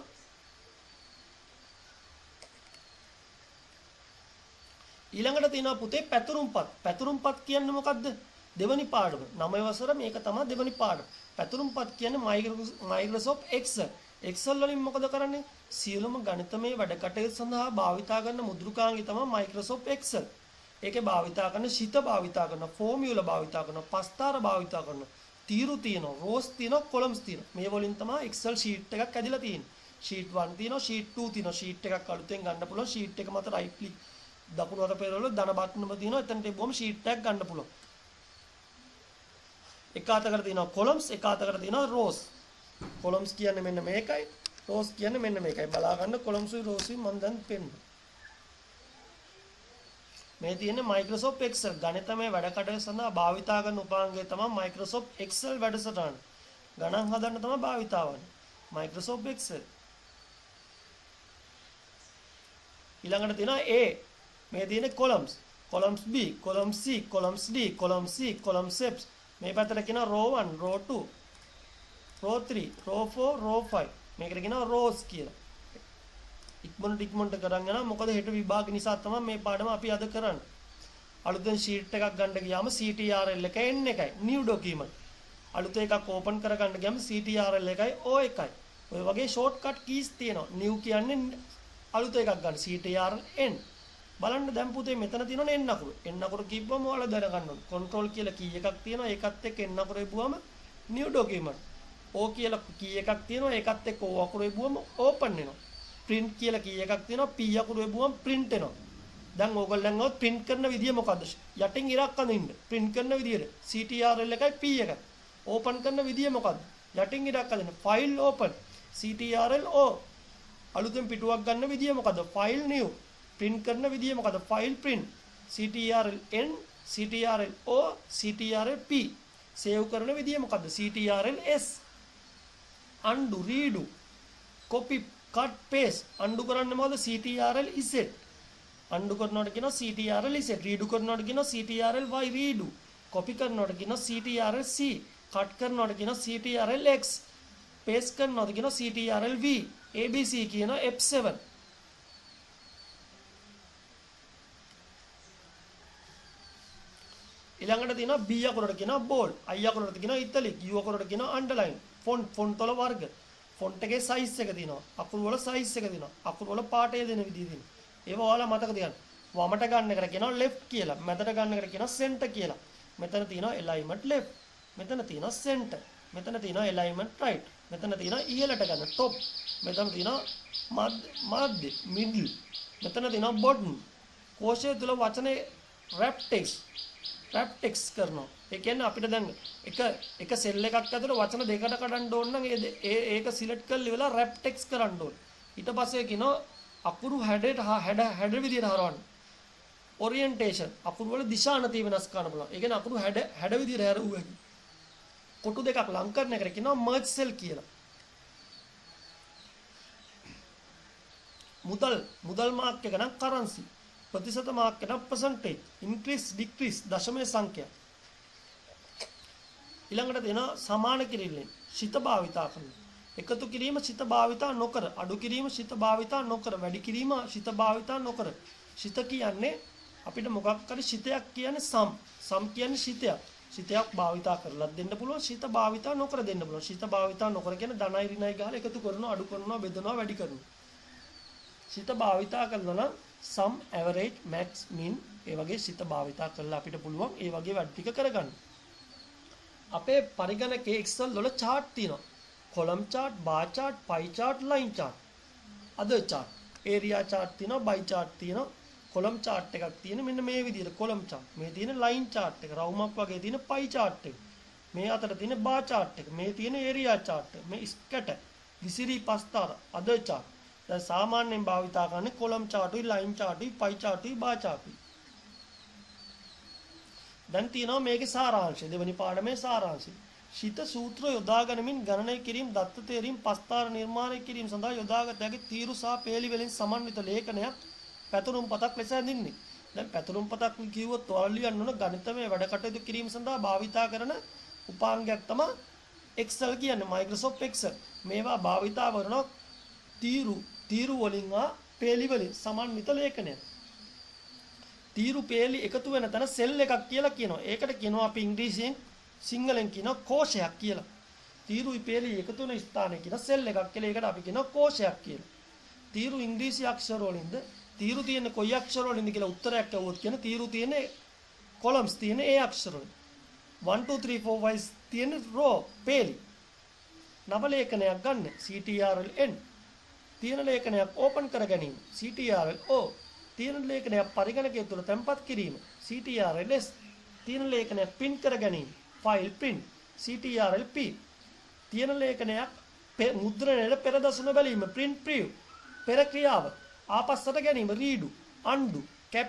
ඊළඟට තියෙනවා පුතේ පැතුරුම්පත්. පැතුරුම්පත් කියන්නේ මොකද්ද? දෙවනි පාඩම. 9 වසර මේක තමයි දෙවනි පාඩම. පැතුරුම්පත් කියන්නේ Microsoft Excel. Excel වලින් මොකද කරන්නේ? සියලුම ගණිතමය වැඩ කටයුතු සඳහා භාවිතා කරන මුද්‍රකාංගය තමයි Microsoft Excel. ඒකේ භාවිතා කරන ශිත භාවිතා කරන ෆෝමියුලා භාවිතා කරන පස්තාර භාවිතා කරන තීරු තියෙනවා, රෝස් තියෙනවා, කොලම්ස් තියෙනවා. මේ වලින් තමයි Excel sheet එකක් ඇදලා තියෙන්නේ. sheet 1 තියෙනවා, sheet 2 තියෙනවා. sheet එකක් අලුතෙන් ගන්න පුළුවන්. sheet එක මත right click දකුණු අත පෙරවල ධන බට්ටුනම තියෙනවා. එතනට බොම sheet එකක් ගන්න පුළුවන්. එක අතකට තියෙනවා කොලම්ස්, එක අතකට තියෙනවා රෝස්. කොලම්ස් කියන්නේ මෙන්න මේකයි, රෝස් කියන්නේ මෙන්න මේකයි. බලා ගන්න කොලම්ස්ුයි රෝස්ුයි මම දැන් පෙන්නන. මේ තියෙන්නේ Microsoft Excel ගණිතමය වැඩ කටයුතු සඳහා භාවිතා කරන උපාංගය තමයි Microsoft Excel වැඩසටහන. ගණන් හදන්න තමයි භාවිතා වන්නේ Microsoft Excel. ඊළඟට තියෙනවා A. මේ තියෙන්නේ columns. columns B, columns C, columns D, columns C, columns F. මේ පැත්තට කියනවා row 1, row 2, row 3, row 4, row 5. මේකට කියනවා rows කියලා. ඉක්මනට කරන් යනවා. මොකද හෙට විභාග නිසා තමයි මේ පාඩම අපි අද කරන්නේ. අලුතෙන් sheet එකක් ගන්න ගියාම CTRL එක N එකයි new document. අලුත එකක් open කරගන්න ගියාම CTRL එකයි O එකයි. ඔය වගේ shortcut keys තියෙනවා. new කියන්නේ අලුත එකක් ගන්න CTRL N. බලන්න දැන් පුතේ මෙතන තියෙනවනේ N අකුර. N අකුර කිව්වම ඔයාලා දැනගන්න ඕනේ. control කියලා key එකක් තියෙනවා. ඒකත් එක්ක N අකුර එබුවම new document. O කියලා key එකක් තියෙනවා. ඒකත් එක්ක O අකුර එබුවම open වෙනවා. print කියලා key එකක් තියෙනවා. P අකුර එබුවම print වෙනවා. දැන් ඕගොල්ලන්ව print කරන විදිය මොකද්ද? යටින් ඉරක් අඳින්න. print කරන විදියට CTRL එකයි P එකයි. open කරන විදිය මොකද්ද? යටින් ඉරක් අඳින්න. file open CTRL O. අලුතෙන් පිටුවක් ගන්න විදිය මොකද්ද? file new. print කරන විදිය මොකද්ද? file print CTRL N, CTRL O, CTRL P. save කරන විදිය මොකද්ද? CTRL S. undo, redo, copy, cut, paste. undo කරන්නේ මොකද්ද? CTRL Z. undo කරනවට කියනවා CTRL Z. redo කරනවට කියනවා CTRL Y, redo. copy කරනවට කියනවා CTRL C. cut කරනවට කියනවා CTRL X. paste කරනවට කියනවා CTRL V. ABC කියනවා F7. ඊළඟට තියෙනවා B අකුරට කියනවා bold, I අකුරට කියනවා italic, U අකුරට කියනවා underline, font වල වර්ග, font එකේ size එක තියෙනවා, අකුරු වල size එක තියෙනවා, අකුරු වල පාටය දෙන විදිය තියෙනවා. ඒවා ඔයාලා මතක තියාගන්න. වමට ගන්න එකට කියනවා left කියලා, මැදට ගන්න එකට කියනවා center කියලා. මෙතන තියෙනවා alignment left, මෙතන තියෙනවා center, මෙතන තියෙනවා alignment right, මෙතන තියෙනවා ඉහළට ගන්න top, මෙතන තියෙනවා මධ්‍ය middle, මෙතන තියෙනවා bottom. කෝෂය තුල වචනේ wrap text කරනවා. ඒ කියන්නේ අපිට දැන් එක සෙල් එකක් ඇතුළේ වචන දෙකකට කඩන්න ඕන නම් ඒක සිලෙක්ට් කරලා ඉවරලා wrap text කරන්න ඕන. ඊට පස්සේ කියනවා අකුරු හැඩ විදියට හරවන්න. orientation අකුරු වල දිශානති වෙනස් කරන්න පුළුවන්. ඒ කියන්නේ අකුරු හැඩ විදියට හැරුවා. කොටු දෙකක් ලං කරන එකට කියනවා merge cell කියලා. මුදල් මාක් එක නම් currency. ප්‍රතිශත මාක් එක නම් percentage. increase decrease දශමයේ සංඛ්‍යා. ඊළඟට දෙනවා සමාන කිරීමෙන් ශිත භාවිතා කරනවා. එකතු කිරීම ශිත භාවිතා නොකර, අඩු කිරීම ශිත භාවිතා නොකර, වැඩි කිරීම ශිත භාවිතා නොකර. ශිත කියන්නේ අපිට මොකක් හරි ශිතයක් කියන්නේ සම් කියන්නේ ශිතයක්. ශිතයක් භාවිතා කරලා දෙන්න පුළුවන්, ශිත භාවිතා නොකර දෙන්න පුළුවන්. ශිත භාවිතා නොකර කියන්නේ ධනයි ඍණයි ගහලා එකතු කරනවා, අඩු කරනවා, බෙදනවා, වැඩි කරනවා. ශිත භාවිතා කරනවා නම් sum average max mean ඒ වගේ සිත භාවිතා කරලා අපිට පුළුවන් ඒ වගේ වැඩ ටික කරගන්න. අපේ පරිගණකයේ Excel වල chart තියෙනවා. column chart, bar chart, pie chart, line chart. other chart. area chart තියෙනවා, bar chart තියෙනවා. column chart එකක් තියෙන මෙන්න මේ විදිහට column chart. මේ තියෙන line chart එක, රවුමක් වගේ තියෙන pie chart එක. මේ අතර තියෙන bar chart එක, මේ තියෙන area chart එක, මේ scatter, විසිරි පස්තර, other chart. දැන් සාමාන්‍යයෙන් භාවිතා කරන්නේ column chart උයි, line chart උයි, pie chart උයි, bar chart උයි. දැන් තියෙනවා මේකේ සාරාංශය, දෙවෙනි පාඩමේ සාරාංශය. ශිත සූත්‍ර යොදා ගනිමින් ගණනය කිරීම, දත්ත තේරීම්, පස්තාර නිර්මාණය කිරීම සඳහා යොදාගත හැකි තීරු සහ පේලි වලින් සමන්විත ලේඛනයක් පැතුරුම් පතක් ලෙස හැඳින්වේ. දැන් පැතුරුම් පතක් කිව්වොත් ඔයාලා ලියන්න ඕන ගණිතමය වැඩ කටයුතු කිරීම සඳහා භාවිතා කරන උපාංගයක් තමයි Excel කියන්නේ, Microsoft Excel. මේවා භාවිතා කරන තීරු වලින් හා පේලි වලින් සමන්විත ලේඛනයක්. තීරු පේලි එකතු වෙන තැන සෙල් එකක් කියලා කියනවා. ඒකට කියනවා අපි ඉංග්‍රීසියෙන් සිංහලෙන් කියනවා කෝෂයක් කියලා. තීරුයි පේලි එකතු වෙන ස්ථානයේ කියන සෙල් එකක් කියලා. ඒකට අපි කියනවා කෝෂයක් කියලා. තීරු ඉංග්‍රීසි අක්ෂර වලින්ද තීරු තියෙන කොයි අක්ෂර වලින්ද කියලා උත්තරයක් આવුවොත් කියන තීරු තියෙන කොලම්ස් තියෙන ඒ අක්ෂර වලින්. 1 2 3 4 5 තියෙන රෝ පේලි. නව ලේඛනයක් ගන්න CTRL N. තියෙන ලේඛනයක් ඕපන් කර ගැනීම CTRL O. තියෙන ලේඛනයක් පරිගණකය තුළ තැන්පත් කිරීම CTRL S. තියෙන ලේඛනයක් print කර ගැනීම file print CTRL P. තියෙන ලේඛනයක් මුද්‍රණයට පෙර දසුන බැලීම print preview. පෙර ක්‍රියාව ආපස්සට ගැනීම redo undo cap.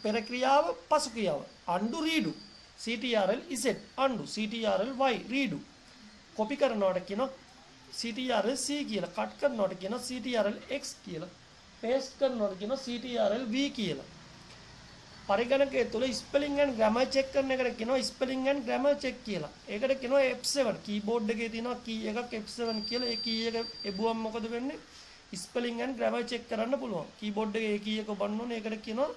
පෙර ක්‍රියාව පසු ක්‍රියාව undo redo CTRL Z undo CTRL Y redo. copy කරනවට කියනවා CTRL C කියලා, කට් කරනවට කියනවා CTRL X කියලා, paste කරනවට කියනවා CTRL V කියලා. පරිගණකයේ තුල spelling and grammar check කරන එකට කියනවා spelling and grammar check කියලා. ඒකට කියනවා F7. keyboard එකේ තියෙනවා key එකක් F7 කියලා. ඒ key එක එබුවම මොකද වෙන්නේ? spelling and grammar check කරන්න පුළුවන්. keyboard එකේ ඒ key එක ඔබන්න ඕනේ. ඒකට කියනවා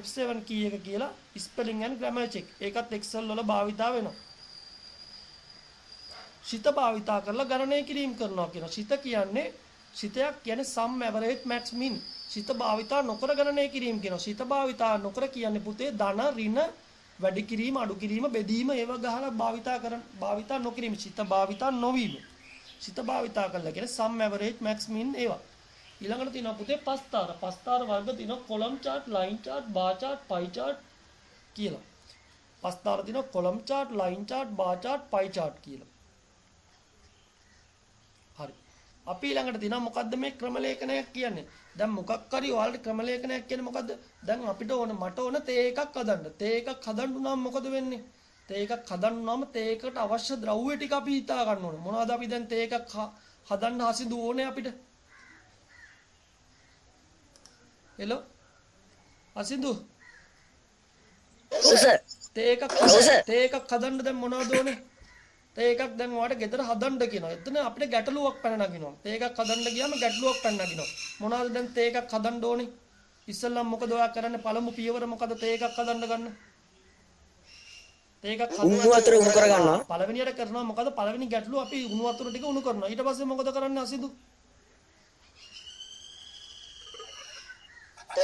F7 key එක කියලා spelling and grammar check. ඒකත් Excel වල භාවිතා වෙනවා. ශිත භාවිතා කරලා ගණනය කිරීම කරනවා කියනවා. ශිත කියන්නේ ශිතයක් කියන්නේ sum average max min. ශිත භාවිතා නොකර ගණනය කිරීම කියනවා. ශිත භාවිතා නොකර කියන්නේ පුතේ ධන ඍණ වැඩි කිරීම අඩු කිරීම බෙදීම ඒව ගහලා භාවිතා නොකිරීම. ශිත භාවිතා නොවීම. ශිත භාවිතා කළා කියන්නේ sum average max min ඒවා. ඊළඟට තියෙනවා පුතේ පස්තාර. පස්තාර වර්ග තියෙනවා column chart, line chart, bar chart, pie chart කියලා. පස්තාර තියෙනවා column chart, line chart, bar chart, pie chart කියලා. හරි. අපි ඊළඟට තියෙනවා මොකද්ද මේ ක්‍රම ලේඛනයක් කියන්නේ? දැන් මොකක් හරි ඔයාලට ක්‍රම ලේඛනයක් කියන්නේ මොකද්ද? දැන් අපිට මට ඕන තේ එකක් හදන්න. තේ එකක් හදන්න උනම මොකද වෙන්නේ? තේ එකක් හදන්න උනම තේ එකට අවශ්‍ය ද්‍රව්‍ය ටික අපි හිතා ගන්න ඕනේ. මොනවද අපි දැන් තේ එකක් හදන්න හසිදු ඕනේ අපිට? හෙලෝ හසිදු. තේ එකක් හදන්න දැන් මොනවද ඕනේ? තේ එකක් දැන් ඔයාලට ගෙදර හදන්න කියනවා. එතන අපිට ගැටලුවක් පැන නගිනවා. තේ එකක් හදන්න ගියාම ගැටලුවක් පැන නගිනවා. මොනවද දැන් තේ එකක් හදන්න ඕනේ? ඉස්සෙල්ලම මොකද ඔයා කරන්නේ? පළමු පියවර මොකද තේ එකක් හදන්න ගන්න? තේ එකක් උණු වතුර උණු කර ගන්නවා. පළවෙනියට කරනවා මොකද? පළවෙනි ගැටලුව අපි උණු වතුර ටික උණු කරනවා. ඊට පස්සේ මොකද කරන්නේ අසිදු?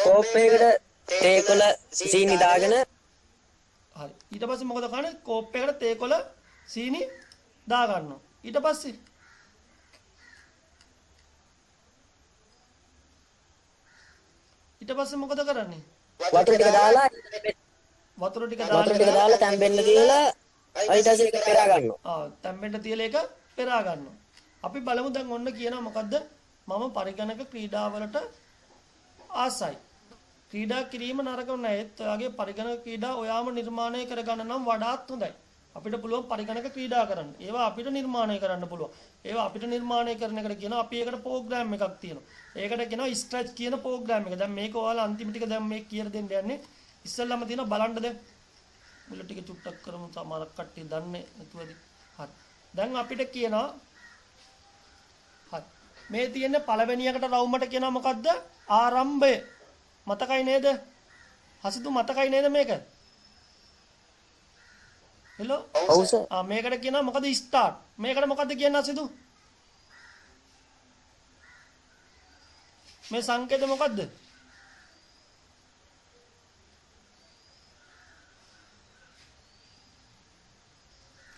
කෝප්පයකට තේ කොළ සීනි දාගෙන හරි. ඊට පස්සේ මොකද කරන්නේ? කෝප්පයකට තේ කොළ සීනි දා ගන්නවා. ඊට පස්සේ මොකද කරන්නේ? වතුර ටික දාලා තැම්බෙන්න තියලා ඊට පස්සේ ඒක පෙරා ගන්නවා. තැම්බෙන්න තියලා ඒක පෙරා ගන්නවා. අපි බලමු දැන් ඔන්න කියනවා මොකද්ද? මම පරිගණක ක්‍රීඩාවලට ආසයි. ක්‍රීඩා කිරීම නරක නෑ. ඒත් ඔයාගේ පරිගණක ක්‍රීඩා ඔයාම නිර්මාණය කරගන්න නම් වඩාත් හොඳයි. අපිට පුළුවන් පරිගණක ක්‍රීඩා කරන්න. ඒවා අපිට නිර්මාණය කරන්න පුළුවන්. ඒවා අපිට නිර්මාණය කරන එකට කියනවා අපි ඒකට ප්‍රෝග්‍රෑම් එකක් තියෙනවා. ඒකට කියනවා ස්ක්‍රැච් කියන ප්‍රෝග්‍රෑම් එක. දැන් මේක ඔයාලා අන්තිම ටික දැන් මේක කියලා දෙන්න යන්නේ. ඉස්සෙල්ලාම තියෙනවා බලන්න දැන්. මුල ටික චුට්ටක් කරමු. සමහරක් කට්ටිය දන්නේ නැතුවදී. හරි. දැන් අපිට කියනවා හරි. මේ තියෙන පළවෙනියකට රවුමට කියනවා මොකද්ද? ආරම්භය. මතකයි නේද? හසිතු මතකයි නේද මේක? හෙලෝ ඔව් සර්. මේකට කියනවා මොකද ස්ටාර්ට්. මේකට මොකද්ද කියන්නේ අසිදු? මේ සංකේත මොකද්ද?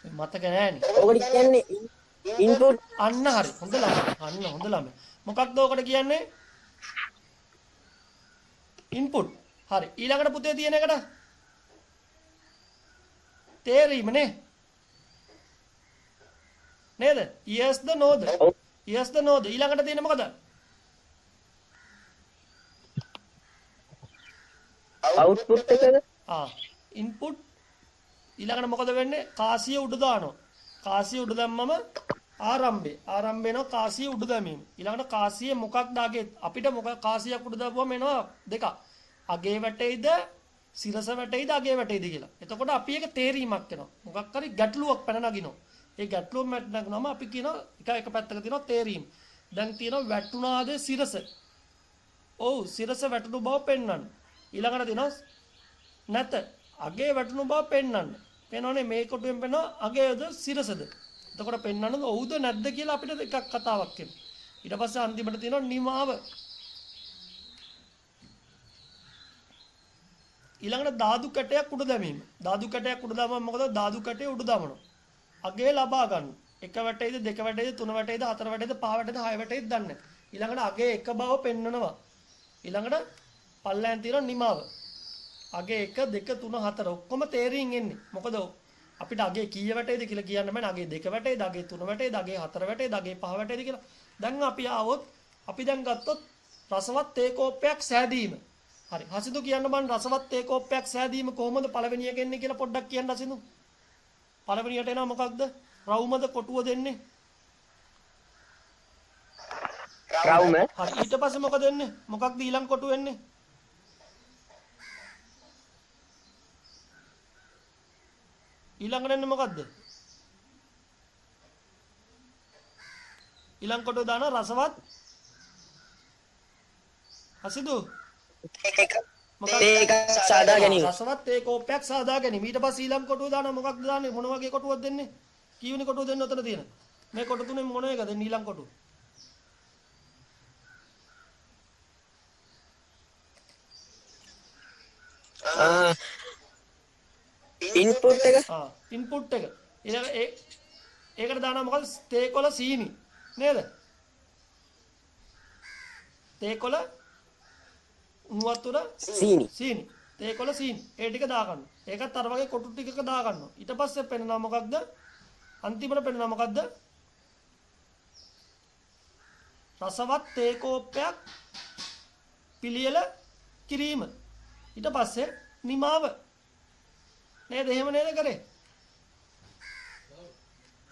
මතක නැහැනේ. ඔකට කියන්නේ ඉන්පුට්. අන්න හරි. හොඳ ළමයි. අන්න හොඳ ළමයි. මොකක්ද ඔකට කියන්නේ? ඉන්පුට්. හරි. ඊළඟට පුතේ තියෙන එකට තේරීම නේ. නේද? yes ද no ද? yes ද no ද? ඊළඟට තියෙන මොකද? අවුට්පුට් එකද? ඉන්පුට්. ඊළඟට මොකද වෙන්නේ? කාසිය උඩ දානවා. කාසිය උඩ දැම්මම ආරම්භය. ආරම්භ වෙනවා කාසිය උඩ දැමීම. ඊළඟට කාසිය මොකක්ද අගේ? අපිට මොකක් කාසියක් උඩ දාපුවම එනවා දෙකක්. අගේ වැටෙයිද සිරස වැටෙයිද අගේ වැටෙයිද කියලා. එතකොට අපි ඒක තේරීමක් වෙනවා. මොකක් හරි ගැටලුවක් පැන නගිනවා. ඒ ගැටලුව නැත්නම් අපි කියනවා එක පැත්තක තියෙනවා තේරීම. දැන් තියෙනවා වැටුණාද සිරස. ඔව් සිරස වැටුණු බව පෙන්වන්න. ඊළඟට තියෙනවා නැත අගේ වැටුණු බව පෙන්වන්න. පේනවනේ මේ කොටුවෙන් පෙන්වනවා අගේද සිරසද. එතකොට පෙන්වන්නද ඔව්ද නැද්ද කියලා අපිට එකක් කතාවක් එනවා. ඊට පස්සේ අන්තිමට තියෙනවා නිමාව. ඊළඟට ධාතු කැටයක් උඩ දැමීම. ධාතු කැටයක් උඩ දාමම මොකද? ධාතු කැටය උඩ දාමනවා. අගේ ලබා ගන්න. එක වැටේද දෙක වැටේද තුන වැටේද හතර වැටේද පහ වැටේද හය වැටේද දන්නේ. ඊළඟට අගේ එක බව පෙන්වනවා. ඊළඟට පල්ලෙන් තියෙන නිමාව. අගේ 1 2 3 4 ඔක්කොම තේරින් එන්නේ. මොකද අපිට අගේ කීය වැටේද කියලා කියන්න බෑ. අගේ 2 වැටේද අගේ 3 වැටේද අගේ 4 වැටේද අගේ 5 වැටේද කියලා. දැන් අපි ආවොත් අපි දැන් ගත්තොත් රසවත් තේ කෝප්පයක් සෑදීම. හරි. හසිදු කියන්න බං රසවත් තේ කෝප්පයක් සෑදීම කොහොමද පළවෙනි එක එන්නේ කියලා පොඩ්ඩක් කියන්න හසිදු. පළවෙනියට එනවා මොකක්ද? රවුමද කොටුව දෙන්නේ? රවුම. හරි. ඊට පස්සේ මොකද වෙන්නේ? මොකක්ද ඊළඟ කොටුව වෙන්නේ? ඊළඟට එන්නේ මොකද්ද? ඊළඟ කොටුව දාන රසවත් හසිදු ඒක සාදා ගැනීම. රසවත් තේ කෝප්පයක් සාදා ගැනීම. ඊට පස්සේ ඊළඟ කොටුව දාන මොකක්ද දාන්නේ? මොන වගේ කොටුවක්ද දෙන්නේ? කීවෙනි කොටුව දෙන්නේ උතන තියෙන? මේ කොටු තුනේ මොන එකද ඊළඟ කොටුව? ඉන්පුට් එක. ඉන්පුට් එක. ඒකට දානවා මොකද? තේකොළ සීනි නේද? තේකොළ උණු වතුර සීනි. තේකොළ සීනි. ඒ ටික දාගන්න. ඒකත් අර වගේ කොටු ටිකක දාගන්නවා. ඊට පස්සේ පෙන්නනවා මොකක්ද? අන්තිමට පෙන්නනවා මොකක්ද? රසවත් තේ කෝප්පයක් පිළියෙල කිරීම. ඊට පස්සේ නිමාව. නේද? එහෙම නේද කරේ?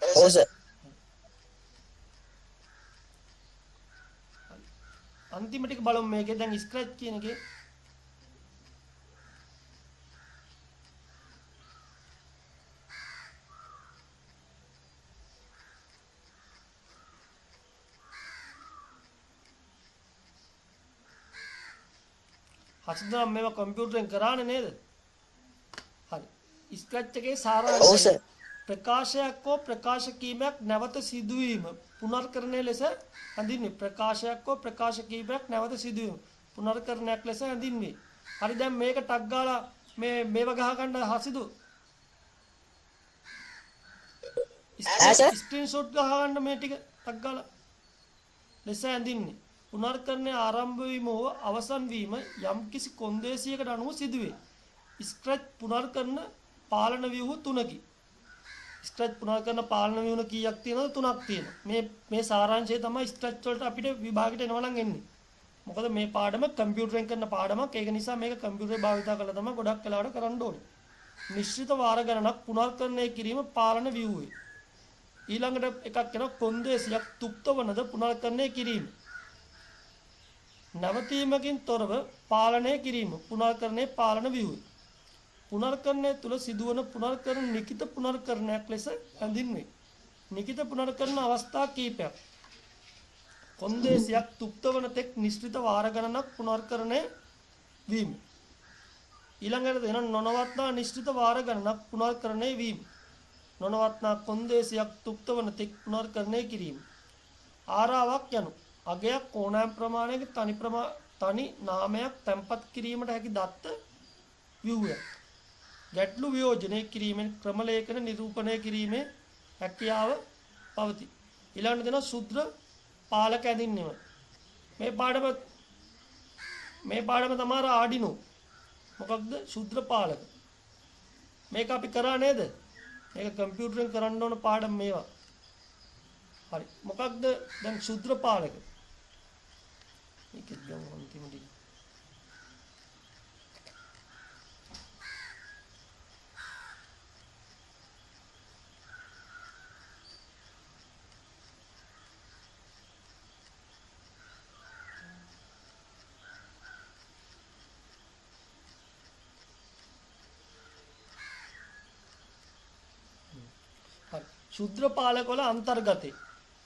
ඔව් සර්. අන්තිම ටික බලමු මේකේ දැන් ස්ක්‍රැච් කියන එකේ. හසිදනම් මේවා කම්පියුටරෙන් කරානේ නේද? හරි. ස්ක්‍රැච් එකේ සාරාංශය ප්‍රකාශයක් හෝ ප්‍රකාශ කීමක් නැවත සිදුවීම පුනර්කරණය ලෙස හඳුන්වන්නේ. ප්‍රකාශයක් හෝ ප්‍රකාශ කීමක් නැවත සිදුවීම පුනර්කරණයක් ලෙස හඳුන්වන්නේ. හරි දැන් මේක ටක් ගාලා මේව ගහ ගන්න හසිදු. ස්ක්‍රීන්ෂොට් ගහ ගන්න මේ ටික ටක් ගාලා ලෙස හඳුන්වන්නේ. පුනර්කරණය ආරම්භ වීම හෝ අවසන් වීම යම්කිසි කොන්දේසියකට අනුව සිදුවේ. ස්ක්‍රැච් පුනර්කරණ පාලන ව්‍යුහ තුනකි. ස්ක්‍රැච් පුනර්කරණ පාලන ව්‍යුහ කීයක් තියෙනවද? තුනක් තියෙනවා. මේ සාරාංශය තමයි ස්ක්‍රැච් වලට අපිට විභාගෙට එනවා නම් එන්නේ. මොකද මේ පාඩම කම්පියුටරෙන් කරන පාඩමක්. ඒක නිසා මේක කම්පියුටරේ භාවිතා කරලා තමයි ගොඩක් වෙලාවට කරන්න ඕනේ. නිශ්චිත වාර ගණනක් පුනර්කරණය කිරීම පාලන ව්‍යුහය. ඊළඟට එකක් වෙනවා කොන්දේසියක් තුප්ත වනද පුනර්කරණය කිරීම. නැවතීමකින් තොරව පාලනය කිරීම පුනර්කරණයේ පාලන ව්‍යුහය. පුනර්කරණය තුළ සිදුවන පුනර්කරණ නිකිත පුනර්කරණයක් ලෙස හඳුන්වේ. නිකිත පුනර්කරණ අවස්ථා කීපයක්. කොන්දේසියක් තුප්ත වන තෙක් නිශ්චිත වාර ගණනක් පුනර්කරණය වීම. ඊළඟට දෙන නොනවත්නා නිශ්චිත වාර ගණනක් පුනර්කරණය වීම. නොනවත්නා කොන්දේසියක් තුප්ත වන තෙක් පුනර්කරණය කිරීම. ආරාවක් යනු අගයක් ඕනෑම ප්‍රමාණයක තනි නාමයක් තැන්පත් කිරීමට හැකි දත්ත ව්‍යුහයක්. ගැටලු වියෝජනය කිරීමෙන් ක්‍රම ලේඛන නිරූපණය කිරීමේ හැකියාව පවතී. ඊළඟට දෙනවා ශුද්‍ර පාලක ඇඳින්නෙම. මේ පාඩම තමයි ආඩිනෝ. මොකක්ද ශුද්‍ර පාලක. මේක අපි කරා නේද? මේක කම්පියුටරෙන් කරන්න ඕන පාඩම් මේවා. හරි. මොකක්ද දැන් ශුද්‍ර පාලක? මේකෙත් ගමු අන්තිමට. ශුද්‍ර පාලකවල අන්තර්ගතේ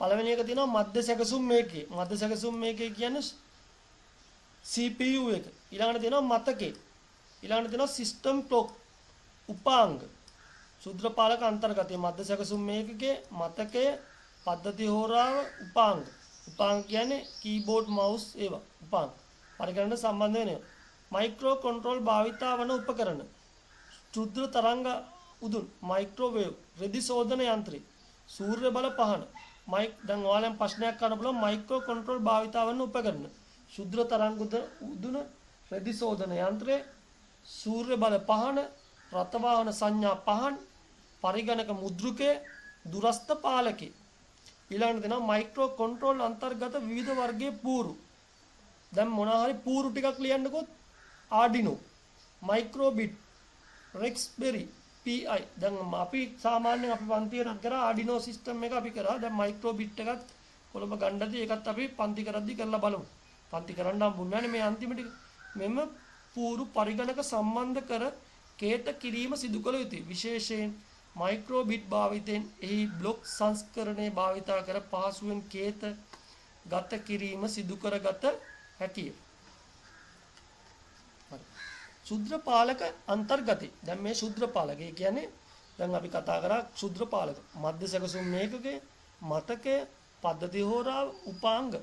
පළවෙනි එක තියෙනවා මධ්‍ය සැකසුම් මේකේ. මධ්‍ය සැකසුම් මේකේ කියන්නේ CPU එක. ඊළඟට තියෙනවා මතකේ. ඊළඟට තියෙනවා සිස්ටම් ක්ලොක් උපාංග. ශුද්‍ර පාලක අන්තර්ගතේ මධ්‍ය සැකසුම් මේකේ මතකය පද්ධති හෝරාව උපාංග. උපාංග කියන්නේ කීබෝඩ් මවුස් ඒවා උපාංග. පරිකරණයට සම්බන්ධ වෙනවා. මයික්‍රෝ කන්ට්‍රෝල් භාවිතා වන උපකරණ. ශුද්‍ර තරංග උදුන් මයික්‍රෝවේව් රෙදි සෝදන යන්ත්‍රය සූර්ය බල පහන දැන් ඔයාලෙන් ප්‍රශ්නයක් අහන්න පුළුවන් මයික්‍රෝ කන්ට්‍රෝල් භාවිතා වන උපකරණ ශුද්‍ර තරංග උදුන රෙදි සෝදන යන්ත්‍රය සූර්ය බල පහන රත වාහන සංඥා පහන් පරිගණක මුද්‍රකය දුරස්ථ පාලකේ ඊළඟට දෙනවා මයික්‍රෝ කන්ට්‍රෝල් අන්තර්ගත විවිධ වර්ගයේ පූරු දැන් මොනවා හරි පූරු ටිකක් ලියන්නකොත් ආඩිනෝ මයික්‍රෝබිට් රෙක්ස්බෙරි PI දැන් අපි සාමාන්‍යයෙන් අපි පන්තියට කරා ආඩිනෝ සිස්ටම් එක අපි කරා දැන් මයික්‍රෝබිට් එකත් කොළඹ ගණ්ඩදී ඒකත් අපි පන්ති කරද්දී කරලා බලමු පන්ති කරන්න හම්බුන්නේ නැහැ මේ අන්තිම ටික මෙම පූරු පරිගණක සම්බන්ධ කර කේත කිරීම සිදු කළ යුතුයි විශේෂයෙන් මයික්‍රෝබිට් භාවිතයෙන් එහි බ්ලොක් සංස්කරණය භාවිතා කර පහසුවෙන් කේත ගත කිරීම සිදු කරගත හැකිය ශුද්‍ර පාලක අන්තර්ගතේ දැන් මේ ශුද්‍ර පාලක ඒ කියන්නේ දැන් අපි කතා කරා ශුද්‍ර පාලක මධ්‍ය සැකසුම් මේකකේ මතකය පද්ධති හෝරාව උපාංග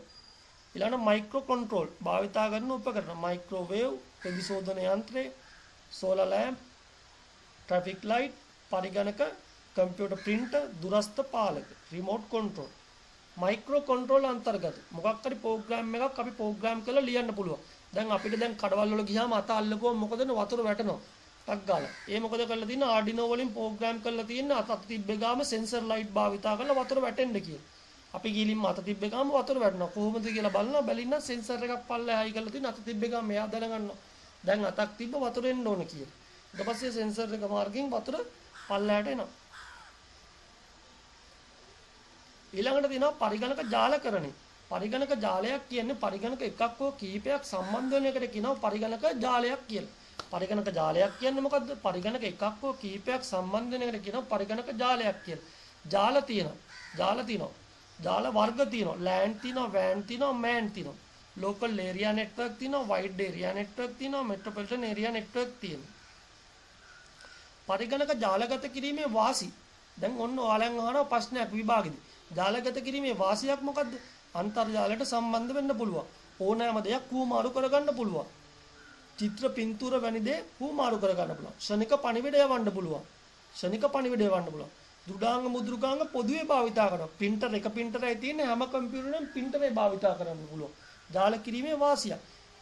ඊළඟ මයික්‍රෝ කන්ට්‍රෝල් භාවිතා කරන උපකරණ මයික්‍රෝවේව් රෙදි සෝදන යන්ත්‍රය සෝලර් ලැම්ප් ට්‍රැෆික් ලයිට් පරිගණක කම්පියුටර් printer දුරස්ථ පාලක රිමෝට් කන්ට්‍රෝල් මයික්‍රෝ කන්ට්‍රෝල් අන්තර්ගත මොකක් හරි ප්‍රෝග්‍රෑම් එකක් අපි ප්‍රෝග්‍රෑම් කරලා ලියන්න පුළුවන් දැන් අපිට දැන් කඩවල වල ගියාම අත අල්ලපුවම මොකද වතුර වැටෙනවා ටක් ගාලා. ඒ මොකද කරලා තියෙන්නේ ආඩිනෝ වලින් ප්‍රෝග්‍රෑම් කරලා තියෙන්නේ අත තිබ්බේ ගාම සෙන්සර් ලයිට් භාවිතා කරලා වතුර වැටෙන්න කියලා. අපි ගිලින් අත තිබ්බේ ගාම වතුර වැටෙනවා. කොහොමද කියලා බලනවා බැලින්න සෙන්සර් එකක් පල්ලෙහායි කරලා තියෙන අත තිබ්බේ ගාම මෙයා දැනගන්නවා. දැන් අතක් තිබ්බ වතුර එන්න ඕන කියලා. ඊට පස්සේ සෙන්සර් එක මාර්ගෙන් වතුර පල්ලෙහාට එනවා. ඊළඟට තියෙනවා පරිගණක ජාලකරණය. පරිගණක ජාලයක් කියන්නේ පරිගණක එකක් හෝ කීපයක් සම්බන්ධ වෙන එකට කියනවා පරිගණක ජාලයක් කියලා. පරිගණක ජාලයක් කියන්නේ මොකද්ද? පරිගණක එකක් හෝ කීපයක් සම්බන්ධ වෙන එකට කියනවා පරිගණක ජාලයක් කියලා. ජාල තියෙනවා. ජාල වර්ග තියෙනවා. LAN තියෙනවා, WAN තියෙනවා, MAN තියෙනවා. local area network තියෙනවා, wide area network තියෙනවා, metropolitan area network තියෙනවා. පරිගණක ජාලගත කිරීමේ වාසි. දැන් ඔන්න ඔයාලෙන් අහන ප්‍රශ්නයක් විභාගෙදී. ජාලගත කිරීමේ වාසියක් මොකද්ද? අන්තර්ජාලයට සම්බන්ධ වෙන්න පුළුවන්. ඕනෑම දෙයක් හුවමාරු කරගන්න පුළුවන්. චිත්‍ර පින්තූර වැනි දේ හුවමාරු කරගන්න පුළුවන්. ශනික පණිවිඩ යවන්න පුළුවන්. දෘඩාංග මුද්‍රකාංග පොදුවේ භාවිතා කරනවා. printer එක printerයි තියෙන හැම කම්පියුටරෙම printerේ භාවිතා කරන්න පුළුවන්. ජාල කිරීමේ වාසිය.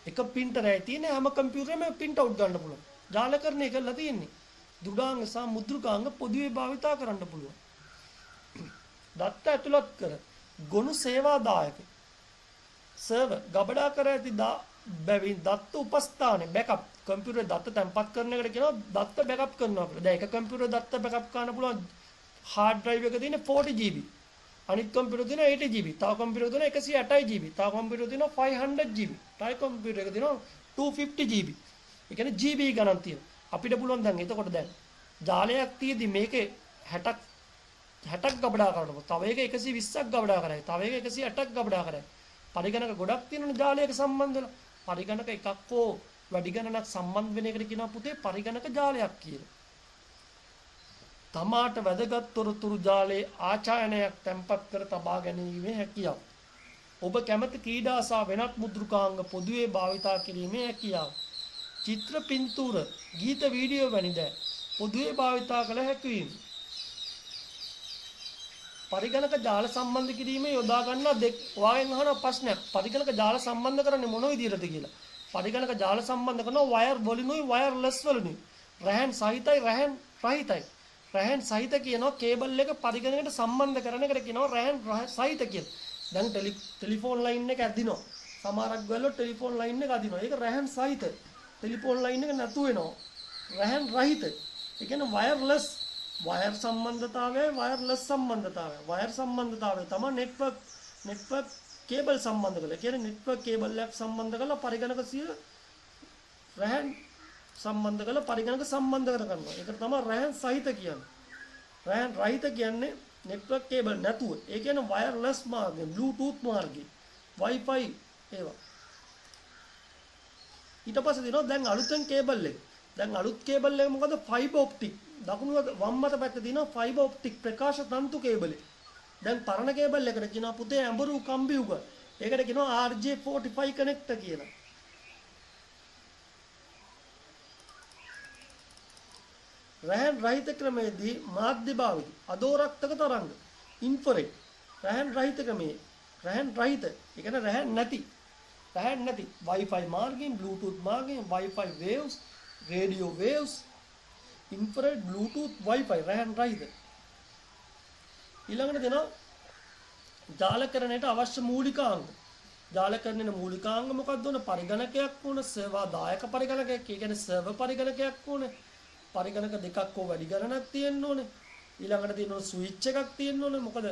එක printerයි තියෙන හැම කම්පියුටරෙම print out ගන්න පුළුවන්. ජාලකරණය කරලා තියෙන්නේ. දෘඩාංග සහ මුද්‍රකාංග පොදුවේ භාවිතා කරන්න පුළුවන්. දත්ත ඇතුළත් කර ගොනු සේවාදායක සර්වර් ගබඩා කර ඇති බැවින් දත්ත උපස්ථානේ බෑකප් කම්පියුටර් දත්ත තැන්පත් කරන එකට කියනවා දත්ත බෑකප් කරනවා කියලා. දැන් එක කම්පියුටර් දත්ත බෑකප් කරන්න පුළුවන් hard drive එක තියෙන 40GB. අනිත් කම්පියුටර් තියෙන 80GB. තව කම්පියුටර් තියෙන 128GB. තව කම්පියුටර් තියෙන 500GB. තව කම්පියුටර් එක තියෙන 250GB. ඒ කියන්නේ GB ගණන් තියෙනවා. අපිට පුළුවන් දැන් එතකොට දැන් ජාලයක් තියෙදි මේකේ 60ක් ගබඩා කරනවා. තව එක 120ක් ගබඩා කරයි. තව එක 108ක් ගබඩා කරයි. පරිගණක ගොඩක් තියෙනනේ ජාලයක සම්බන්ධ වෙලා. පරිගණක එකක් හෝ වැඩි ගණනක් සම්බන්ධ වෙන එකට කියනවා පුතේ පරිගණක ජාලයක් කියලා. තමාට වැදගත් තොරතුරු ජාලයේ ආචායනයක් තැන්පත් කර තබා ගැනීමේ හැකියාව. ඔබ කැමති ක්‍රීඩා සහ වෙනත් මුද්‍රකාංග පොදුවේ භාවිතා කිරීමේ හැකියාව. චිත්‍ර පින්තූර ගීත වීඩියෝ වැනි දෑ පොදුවේ භාවිතා කළ හැකි වීම. පරිගණක ජාල සම්බන්ධ කිරීමේ යොදා ගන්නා ඔයාගෙන් අහන ප්‍රශ්නයක්. පරිගණක ජාල සම්බන්ධ කරන්නේ මොන විදිහටද කියලා. පරිගණක ජාල සම්බන්ධ කරනවා වයර් වලිනුයි වයර්ලස් වලිනුයි. රැහන් සහිතයි රැහන් රහිතයි. රැහන් සහිත කියනවා කේබල් එක පරිගණකයට සම්බන්ධ කරන එකට කියනවා රැහන් සහිත කියලා. දැන් ටෙලිෆෝන් ලයින් එක ඇදිනවා. සමහරක් ගවල ටෙලිෆෝන් ලයින් එක අදිනවා. ඒක රැහන් සහිත. ටෙලිෆෝන් ලයින් එක නැතු වෙනවා. රැහන් රහිත. ඒ කියන්නේ වයර්ලස් වයර් සම්බන්ධතාවයයි වයර්ලස් සම්බන්ධතාවය. වයර් සම්බන්ධතාවය තමයි නෙට්වර්ක් කේබල් සම්බන්ධ කරලා. කියන්නේ නෙට්වර්ක් කේබල් එකක් සම්බන්ධ කරලා පරිගණක සිය රැහන් සම්බන්ධ කරලා පරිගණක සම්බන්ධ කරගන්නවා. ඒකට තමයි රැහන් සහිත කියන්නේ. රැහන් රහිත කියන්නේ නෙට්වර්ක් කේබල් නැතුව. ඒ කියන්නේ වයර්ලස් මාර්ගයෙන්, බ්ලූටූත් මාර්ගයෙන්, Wi-Fi ඒවා. ඊට පස්සේ දිනවා දැන් අලුතෙන් කේබල් එක. දැන් අලුත් කේබල් එක මොකද ෆයිබර් ඔප්ටික්. දකුණු වම් අත පැත්තේ දිනවා ෆයිබර් ඔප්ටික් ප්‍රකාශ තන්තු කේබල් එක. දැන් පරණ කේබල් එකට කියනවා පුතේ ඇඹරු කම්බි උග. ඒකට කියනවා RJ45 කනෙක්ටර් කියලා. රැහන් රහිත ක්‍රමයේදී මාධ්‍ය භාවිත අදෝරක්තක තරංග ඉන්ෆ්‍රාරෙඩ් රැහන් රහිත ක්‍රමයේ රැහන් රහිත ඒ කියන්නේ රැහන් නැති Wi-Fi මාර්ගයෙන් Bluetooth මාර්ගයෙන් Wi-Fi waves radio waves infrared Bluetooth Wi-Fi රැහන් රහිත ඊළඟට දෙනවා ජාලකරණයට අවශ්‍ය මූලිකාංග ජාලකරණයේ මූලිකාංග මොකක්ද ඕන පරිගණකයක් ඕන සේවා දායක පරිගණකයක් ඒ කියන්නේ සර්වර් පරිගණකයක් ඕනේ පරිගණක දෙකක් හෝ වැඩි ගණනක් තියෙන්න ඕනේ. ඊළඟට තියෙනවා ස්විච් එකක් තියෙන්න ඕනේ. මොකද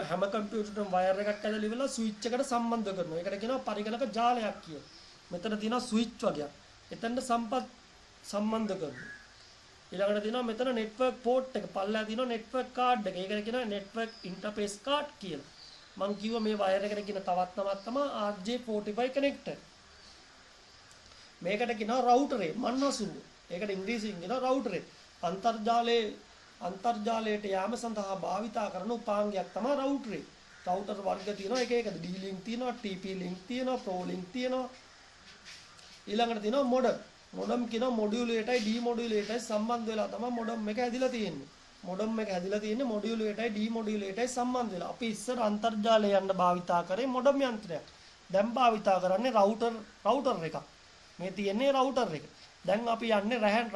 හැම කම්පියුටරේටම වයර් එකක් ඇදලා ඉවරලා ස්විච් එකට සම්බන්ධ කරනවා. ඒකට කියනවා පරිගණක ජාලයක් කියලා. මෙතන තියෙනවා ස්විච් වගේක්. එතනට සම්බන්ධ කරනවා. ඊළඟට තියෙනවා මෙතන නෙට්වර්ක් පෝට් එක. පල්ලෙහා තියෙනවා නෙට්වර්ක් කාඩ් එක. ඒකට කියනවා නෙට්වර්ක් ඉන්ටර්ෆේස් කාඩ් කියලා. මම කිව්වා මේ වයර් එකට කියන තවත් නමක් තමයි RJ45 කනෙක්ටර්. මේකට කියනවා රවුටර් එක. මන්නසුරු. ඒකට ඉංග්‍රීසියෙන් කියනවා රවුටර් එක. අන්තර්ජාලයට යාම සඳහා භාවිතා කරන උපාංගයක් තමයි රවුටර් එක. රවුටර් වර්ග තියෙනවා එක එකද D-link තියෙනවා, TP-link තියෙනවා, Pro-link තියෙනවා. ඊළඟට තියෙනවා මොඩම්. මොඩම් කියනවා මොඩියුලේටයි ඩිමොඩියුලේටයි සම්බන්ධ වෙලා තමයි මොඩම් එක හැදිලා තියෙන්නේ. මොඩම් එක හැදිලා තියෙන්නේ මොඩියුලේටයි ඩිමොඩියුලේටයි සම්බන්ධ වෙලා. අපි ඉස්සර අන්තර්ජාලය යන්න භාවිතා කරේ මොඩම් යන්ත්‍රයක්. දැන් භාවිතා කරන්නේ රවුටර් එකක්. මේ තියෙන්නේ රවුටර් එක. දැන් අපි යන්නේ රැහන්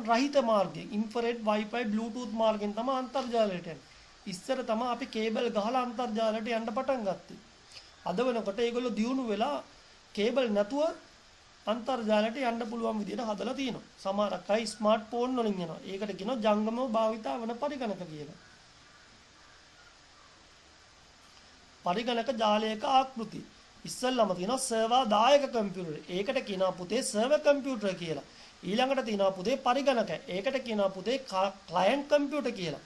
රහිත මාර්ගයෙන් ඉන්ෆ්‍රාරෙඩ් Wi-Fi Bluetooth මාර්ගයෙන් තමයි අන්තර්ජාලයට යන්නේ. ඉස්සර තමයි අපි කේබල් ගහලා අන්තර්ජාලයට යන්න පටන් ගත්තේ. අද වෙනකොට ඒගොල්ලෝ දියුණු වෙලා කේබල් නැතුව අන්තර්ජාලයට යන්න පුළුවන් විදිහට හදලා තියෙනවා. සමහරක් අය ස්මාර්ට්ෆෝන් වලින් යනවා. ඒකට කියනවා ජංගමව භාවිතා වන පරිගණක කියලා. පරිගණක ජාලයක ආකෘති ඉස්සල්ලාම තියෙනවා සර්වර් දායක කම්පියුටර්. ඒකට කියනවා පුතේ සර්වර් කම්පියුටර් කියලා. ඊළඟට තියෙනවා පුතේ පරිගණක. ඒකට කියනවා පුතේ ක්ලයන්ට් කම්පියුටර් කියලා.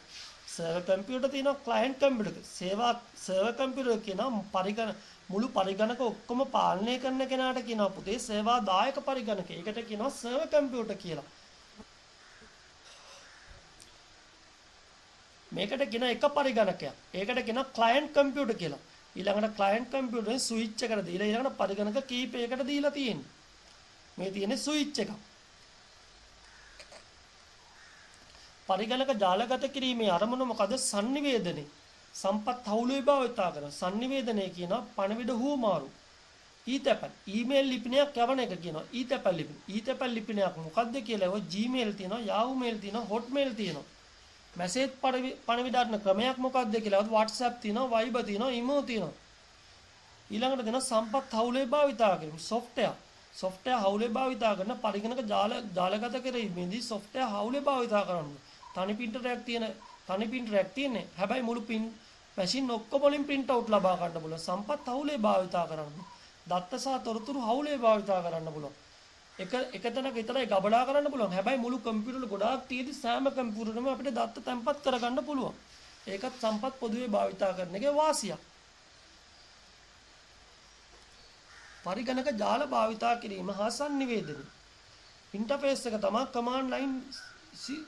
සර්වර් කම්පියුටර් තියෙනවා ක්ලයන්ට් කම්පියුටර්. සර්වර් කම්පියුටර් කියනවා මුළු පරිගණක ඔක්කොම පාලනය කරන කෙනාට කියනවා පුතේ සර්වර් දායක පරිගණක. ඒකට කියනවා සර්වර් කම්පියුටර් කියලා. මේකට කියන එක පරිගණකයක්. ඒකට කියනවා ක්ලයන්ට් කම්පියුටර් කියලා. ඊළඟට ක්ලයන්ට් කම්පියුටරේ ස්විච් එකට දීලා ඊළඟට පරිගණක කීපයකට දීලා තියෙන්නේ. මේ තියෙන්නේ ස්විච් එකක්. පරිගණක ජාලගත කිරීමේ අරමුණ මොකද? sannivedane. සම්පත් හවුලේ භාවිතා කරන sannivedane කියනවා පණවිඩ හුවමාරු. ඊතැපල් ඊමේල් ලිපිනයක් යවන එක කියනවා ඊතැපල් ලිපින. ඊතැපල් ලිපිනයක් මොකද්ද කියලා ඔය Gmail තියෙනවා, Yahoo mail තියෙනවා, Hotmail තියෙනවා. මැසේජ් පණවිඩාරන ක්‍රමයක් මොකක්ද කියලා WhatsApp තියෙනවා, Viber තියෙනවා, email තියෙනවා. ඊළඟට දෙනවා සම්පත් හවුලේ භාවිතා කිරීම software හවුලේ භාවිතා කරන පරිගණක ජාලගත කිරීමේදී software හවුලේ භාවිතා කරන්න. තනි printerයක් තියෙන්නේ. හැබැයි මුළු මැෂින් ඔක්කොම වලින් print out ලබා ගන්න පුළුවන්. සම්පත් හවුලේ භාවිතා කරන්න. දත්ත සහ තොරතුරු හවුලේ භාවිතා කරන්න පුළුවන්. එක තැනක විතරයි ගබඩා කරන්න පුළුවන්. හැබැයි මුළු කම්පියුටර් වල ගොඩාක් තියෙදි සෑම කම්පියුටරෙම අපිට දත්ත තැන්පත් කරගන්න පුළුවන්. ඒකත් සම්පත් පොදුවේ භාවිතා කරන එකේ වාසියක්. පරිගණක ජාල භාවිතා කිරීම හා sannivedana. ඉන්ටර්ෆේස් එක තමයි command line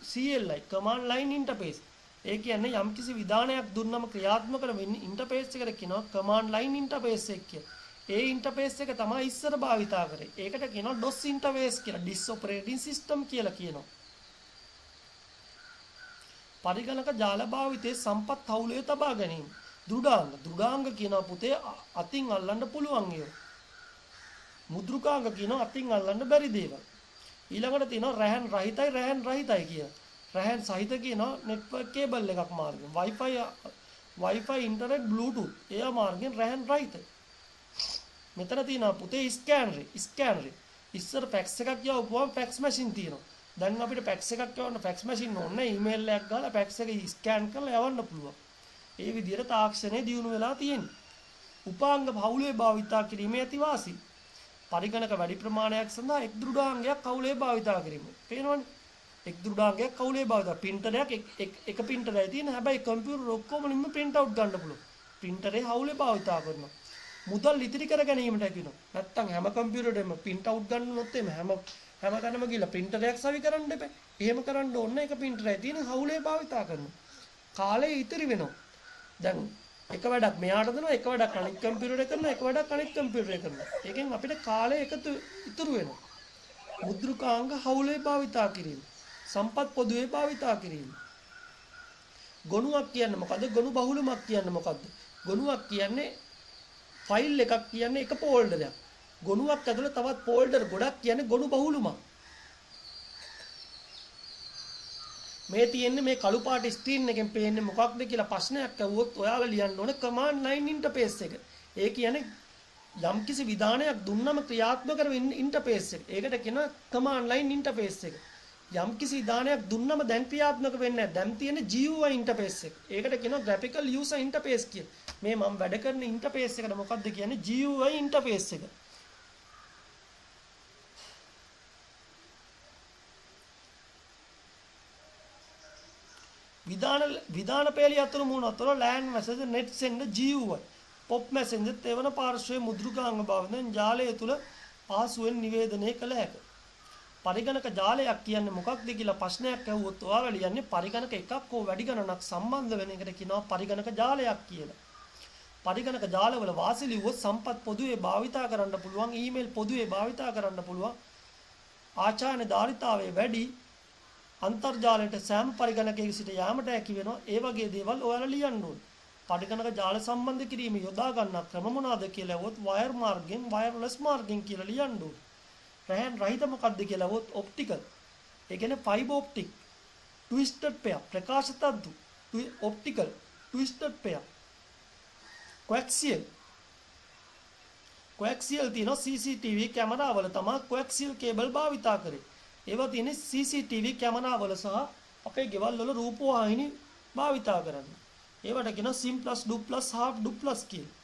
CLI command line interface. ඒ කියන්නේ යම්කිසි විධානයක් දුන්නම ක්‍රියාත්මක කරන ඉන්ටර්ෆේස් එකට කියනවා කමාන්ඩ් ලයින් ඉන්ටර්ෆේස් එක කියලා. ඒ ඉන්ටර්ෆේස් එක තමයි ඉස්සර භාවිතා කරේ. ඒකට කියනවා DOS ඉන්ටර්ෆේස් කියලා. DIS ඔපරේටින් සිස්ටම් කියලා කියනවා. පරිගණක ජාල භාවිතයේ සම්පත් හවුලේ තබා ගැනීම. දෘඩාංග කියනවා පුතේ අතින් අල්ලන්න පුළුවන් ඒවා. මුද්‍රකාංග කියනවා අතින් අල්ලන්න බැරි දේවල්. ඊළඟට තියෙනවා රැහන් රහිතයි කියලා. රැහන් සහිත කියනවා නෙට්වර්ක් කේබල් එකක් මාර්ගෙන්. Wi-Fi ඉන්ටර්නෙට් බ්ලූටූත් ඒවා මාර්ගෙන් රැහන් රහිත. මෙතන තියෙනවා පුතේ ස්කෑනරේ. ඉස්සර ෆැක්ස් එකක් යවපුවම ෆැක්ස් මැෂින් තියෙනවා. දැන් අපිට ෆැක්ස් එකක් යවන්න ෆැක්ස් මැෂින් ඕනේ නැහැ. ඊමේල් එකක් ගාලා ෆැක්ස් එක ස්කෑන් කරලා යවන්න පුළුවන්. ඒ විදිහට තාක්ෂණය දියුණු වෙලා තියෙනවා. උපාංග බහුලයේ භාවිතා කිරීමේ ඇතිවාසි. පරිගණක වැඩි ප්‍රමාණයක් සඳහා එක් දෘඩාංගයක් කවුලේ භාවිතා කිරීම. පේනවනේ? එක් දෘඩාංගයක් කවුලේ භාවිතා. printerයක් එක printerයයි තියෙන. හැබැයි කම්පියුටර් ඔක්කොම නිම්ම print out ගන්න පුළුවන්. printerේ හවුලේ භාවිතා කරනවා. මුදල් ඉතිරි කර ගැනීමට කියනවා. නැත්තම් හැම කම්පියුටරෙම print out ගන්නොත් එimhe හැම තැනම ගිහලා printerයක් සවි කරන්න එපා. එහෙම කරන්න ඕනේ එක printerයයි තියෙන හවුලේ භාවිතා කරනවා. කාලය ඉතිරි වෙනවා. දැන් එක වැඩක් මෙයාට දෙනවා එක වැඩක් අනිත් කම්පියුටර් එක කරනවා එක වැඩක් අනිත් කම්පියුටර් එක කරනවා. ඒකෙන් අපිට කාලය ඉතුරු වෙනවා. මුද්‍රකාංග හවුලේ භාවිතා කිරීම. සම්පත් පොදුවේ භාවිතා කිරීම. ගොනුවක් කියන්නේ මොකද්ද? ගොනු බහුලමක් කියන්නේ මොකද්ද? ගොනුවක් කියන්නේ ෆයිල් එකක් කියන්නේ එක ෆෝල්ඩරයක්. ගොනුවක් ඇතුළේ තවත් ෆෝල්ඩර් ගොඩක් කියන්නේ ගොනු බහුලමක්. මේ තියෙන්නේ මේ කළු පාට ස්ක්‍රීන් එකෙන් පේන්නේ මොකක්ද කියලා ප්‍රශ්නයක් අහුවොත් ඔයාලා ලියන්න ඕනේ කමාන්ඩ් ලයින් ඉන්ටර්ෆේස් එක. ඒ කියන්නේ යම්කිසි විධානයක් දුන්නම ක්‍රියාත්මක කරන ඉන්ටර්ෆේස් එක. ඒකට කියනවා කමාන්ඩ් ලයින් ඉන්ටර්ෆේස් එක. යම්කිසි විධානයක් දුන්නම දැන් ක්‍රියාත්මක වෙන්නේ නැහැ. දැන් තියෙන්නේ GUI ඉන්ටර්ෆේස් එක. ඒකට කියනවා graphical user interface කියලා. මේ මම වැඩ කරන ඉන්ටර්ෆේස් එකට මොකක්ද කියන්නේ? GUI ඉන්ටර්ෆේස් එක. විධාන පෙළි අතුරු මුණ අතර LAN message net send GUI pop messenger තෙවන පාර්ශ්වයේ මුද්‍රකාංග බවෙන් ජාලය තුල පහසුවෙන් නිවේදනය කළ හැකියි. පරිගණක ජාලයක් කියන්නේ මොකක්ද කියලා ප්‍රශ්නයක් ඇහුවොත් ඔයාලා ලියන්නේ පරිගණක එකක් හෝ වැඩි ගණනක් සම්බන්ධ වෙන එකට කියනවා පරිගණක ජාලයක් කියලා. පරිගණක ජාලවල වාසි ලිව්වොත් සම්පත් පොදුවේ භාවිතා කරන්න පුළුවන්, ඊමේල් පොදුවේ භාවිතා කරන්න පුළුවන්, ආචාර්ය ධාරිතාවයේ වැඩි අන්තර්ජාලයට සෑම පරිගණකයක සිට යාමට හැකි වෙනවා. ඒ වගේ දේවල් ඔයාලා ලියන්න ඕනේ. පරිගණක ජාල සම්බන්ධ කිරීම යොදා ගන්න ක්‍රම මොනවාද කියලා ඇහුවොත් වයර් මාර්ගෙන්, වයර්ලස් මාර්ගෙන් කියලා ලියන්න ඕනේ. රැහන් රහිත මොකක්ද කියලා ඇහුවොත් ඔප්ටිකල්. ඒ කියන්නේ ෆයිබර් ඔප්ටික්, ට්විස්ටඩ් පෙයර්, ප්‍රකාශ තන්තු, ඔප්ටිකල්, ට්විස්ටඩ් පෙයර්, කොඇක්සියල් තියෙනවා. CCTV කැමරාවල තමයි කොඇක්සියල් කේබල් භාවිතා කරේ. ඒවා තියෙන්නේ CCTV කැමරාවල සහ අපේ ගෙවල් වල රූපවාහිනි භාවිතා කරන්න. ඒවට කියනවා simplex duplex half duplex කියලා.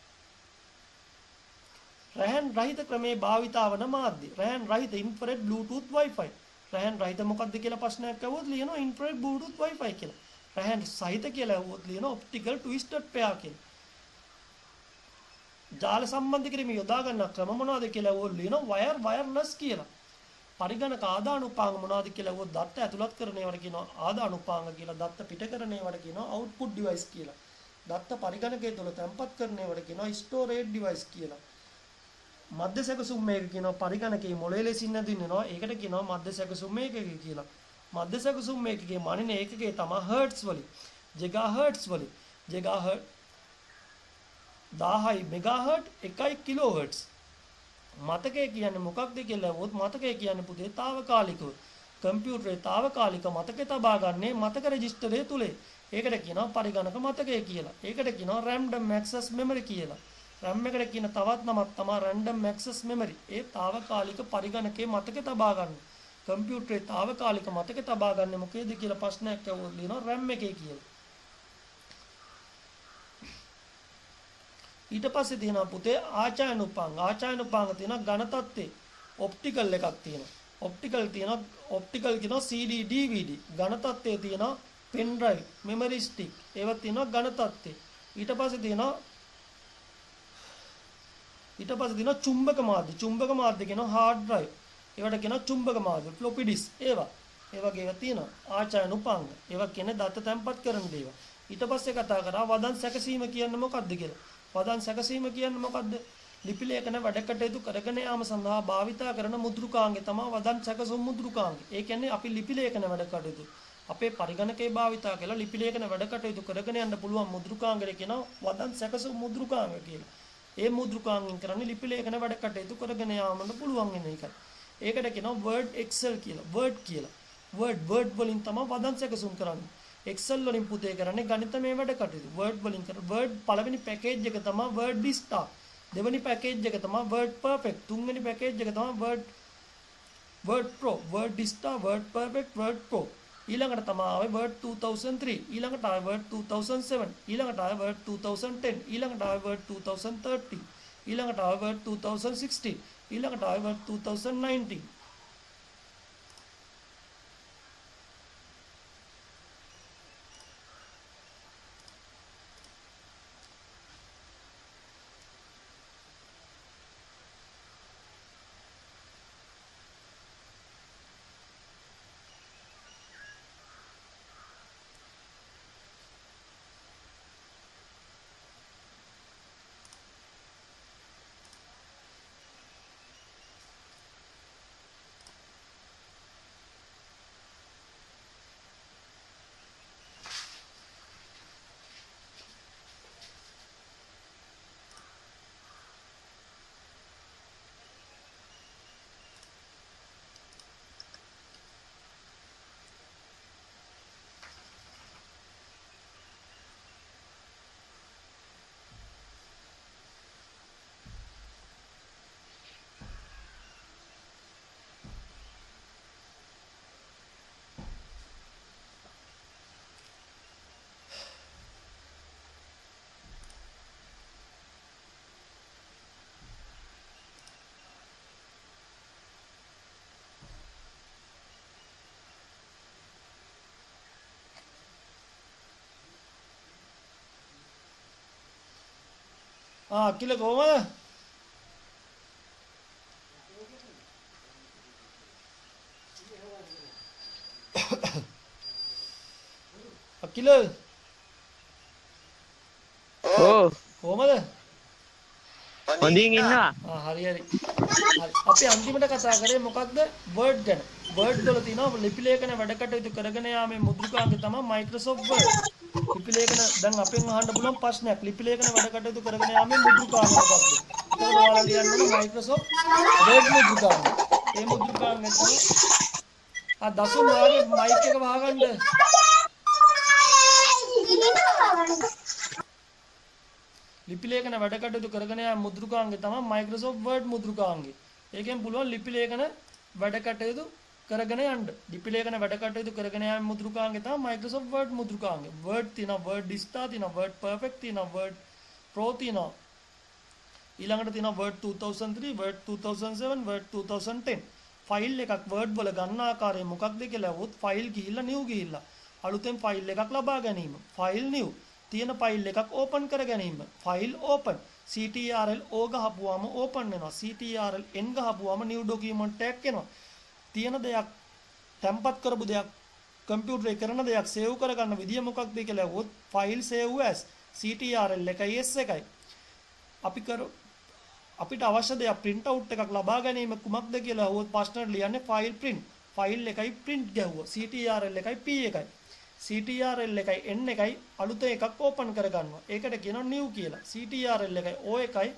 රැහන් රහිත ක්‍රමේ භාවිතා වන මාධ්‍ය. රැහන් රහිත ඉන්ෆ්‍රාරෙඩ් බ්ලූටූත් Wi-Fi. රැහන් රහිත මොකක්ද කියලා ප්‍රශ්නයක් අහුවොත් ලියනවා ඉන්ෆ්‍රාරෙඩ් බ්ලූටූත් Wi-Fi කියලා. රැහන් සහිත කියලා අහුවොත් ලියනවා ඔප්ටිකල් ට්විස්ටඩ් පෙයර් කියලා. ජාල සම්බන්ධ කිරීම යොදා ගන්න ක්‍රම මොනවද කියලා අහුවොත් ලියනවා වයර්ලස් කියලා. පරිගණක ආදානුපාංග මොනවද කියලා අහුවොත් දත්ත ඇතුළත් කරන ඒවාට කියනවා ආදානුපාංග කියලා. දත්ත පිට කරන ඒවාට කියනවා අවුට්පුට් ඩිවයිස් කියලා. දත්ත පරිගණකයේ තුල තැන්පත් කරන ඒවාට කියනවා ස්ටෝරේජ් ඩිවයිස් කියලා. මධ්‍ය සැකසුම් මේක කියනවා පරිගණකයේ මොළේ ලෙසින් නැදිනවා. ඒකට කියනවා මධ්‍ය සැකසුම් මේකක කියලා. මධ්‍ය සැකසුම් මේකකේ මනින ඒකකයේ තමයි හර්ට්ස් වලින්, ජෙගාහර්ට්ස් වලින්. ජෙගාහර්ට් 1000යි මෙගාහර්ට් 1යි කිලෝහර්ට්ස්. මතකය කියන්නේ මොකක්ද කියලා අහුවොත් මතකය කියන්නේ පුතේ తాවකාලිකව කම්පියුටරේ తాවකාලික මතකය තබා ගන්නේ මතක රෙජිස්ටරය තුලේ. ඒකට කියනවා පරිගණක මතකය කියලා. ඒකට කියනවා random access memory කියලා. RAM එකට කියන තවත් නමක් තමයි random access memory. ඒ తాවකාලික පරිගණකයේ මතකය තබා ගන්න. කම්පියුටරේ తాවකාලික මතකය තබා ගන්න මොකේද කියලා ප්‍රශ්නයක් අහුවොත් ලියනවා RAM එකේ කියලා. ඊට පස්සේ තියෙනවා පුතේ ආචානුපාංග. ආචානුපාංග තියෙනවා ඝන තත්ත්වේ. ඔප්ටිකල් එකක් තියෙනවා. ඔප්ටිකල් කියනවා CD DVD. ඝන තත්ත්වයේ තියෙනවා පෙන් ඩ්‍රයිව්, මෙමරි ස්ටික්. ඒවත් තියෙනවා ඝන තත්ත්වේ. ඊට පස්සේ තියෙනවා චුම්බක මාධ්‍ය. චුම්බක මාධ්‍ය කියනවා හાર્ඩ් ඩ්‍රයිව්. ඒවට කියනවා චුම්බක මාධ්‍ය, ෆ්ලොපි ඩිස්ක්. ඒවා ඒ වගේ ඒවා තියෙනවා. ආචානුපාංග. ඒවා කියන්නේ දත තැම්පත් කරන දේවල්. ඊට පස්සේ කතා කරා වදන් සැකසීම කියන්නේ මොකක්ද කියලා. වදන් සැකසීම කියන්නේ මොකක්ද? ලිපි ලේඛන වැඩ කටයුතු කරගෙන යාම සඳහා භාවිතා කරන මුද්‍රිකාංගය තමයි වදන් සැකසුම් මුද්‍රිකාංගය. ඒ කියන්නේ අපි ලිපි ලේඛන වැඩ කටයුතු අපේ පරිගණකේ භාවිතා කළා ලිපි ලේඛන වැඩ කටයුතු කරගෙන යන්න පුළුවන් මුද්‍රිකාංගය කියනවා වදන් සැකසුම් මුද්‍රිකාංගය කියලා. ඒ මුද්‍රිකාංගයෙන් කරන්නේ ලිපි ලේඛන වැඩ කටයුතු කරගෙන යාමට පුළුවන් වෙන එකයි. ඒකට කියනවා Word Excel කියලා. Word කියලා. Word වලින් තමයි වදන් සැකසුම් කරන්නේ. Excel වලින් පුතේ කරන්නේ ගණිතමය වැඩ කටයුතු. Word වලින් කරන Word පළවෙනි පැකේජ් එක තමයි Word Vista. දෙවෙනි පැකේජ් එක තමයි Word Perfect. තුන්වෙනි පැකේජ් එක තමයි Word Pro. Word Vista, Word Perfect, Word Pro. ඊළඟට තමයි ආවේ Word 2003. ඊළඟට ආවේ Word 2007. ඊළඟට ආවේ Word 2010. ඊළඟට ආවේ Word 2013. ඊළඟට ආවේ Word 2016. ඊළඟට ආවේ Word 2019. අකිල කොහමද? අකිල ඕ කොහමද? හොඳින් ඉන්නවා. හරි. අපි අන්තිමට කතා කරේ මොකක්ද? Word ගැන. Word වල තියෙනවා ලිපි ලේඛන වැඩ කටයුතු කරගෙන යාමේ මුද්‍රිකාංගය තමයි Microsoft Word. ලිපි ලේඛන දැන් අපෙන් අහන්න පුළුවන් ප්‍රශ්නයක්. ලිපි ලේඛන වැඩ කටයුතු කරගෙන යාමේ මුද්‍රිකාංගය මොකක්ද? ඒකට ඔයාලා ලියන්න ඕන Microsoft Word මුද්‍රිකාංගය. ඒ මුද්‍රිකාංගය තමයි දසුන් ඔයාගේ මයික් එක වහගන්න. ලිපි ලේඛන වැඩ කටයුතු කරගෙන යාම මුද්‍රිකාංගය තමයි Microsoft Word මුද්‍රිකාංගය. ඒකෙන් පුළුවන් ලිපි ලේඛන වැඩ කටයුතු කරගෙන යන්න. ලිපි ලේඛන වැඩ කටයුතු කරගෙන යාම මුද්‍රිකාංගය තමයි Microsoft Word මුද්‍රිකාංගය. Word තියෙනවා, Word Vista තියෙනවා, Word Perfect තියෙනවා, Word Pro තියෙනවා. ඊළඟට තියෙනවා Word 2003, Word 2007, Word 2010. ෆයිල් එකක් Word වල ගන්න ආකාරය මොකක්ද කියලා අහුවොත් ෆයිල් ගිහිල්ලා new ගිහිල්ලා අලුතෙන් ෆයිල් එකක් ලබා ගැනීම. ෆයිල් new තියෙන ෆයිල් එකක් ඕපන් කර ගැනීම. ෆයිල් ඕපන් ctrl o ගහපුවාම ඕපන් වෙනවා. ctrl n ගහපුවාම new document එකක් එනවා. තියෙන දෙයක් tempat කරපු දෙයක් කම්පියුටරේ කරන දෙයක් සේව් කරගන්න විදිය මොකක්ද කියලා අහුවොත් ෆයිල් save as ctrl එකයි s එකයි. අපිට අවශ්‍ය දෙයක් print out එකක් ලබා ගැනීම කුමක්ද කියලා අහුවොත් ප්‍රශ්නෙට ලියන්නේ file print. ෆයිල් එකයි print ගැහුවා. ctrl එකයි p එකයි. ctrl එකයි n එකයි අලුත එකක් ඕපන් කරගන්නවා. ඒකට කියනවා new කියලා. ctrl එකයි o එකයි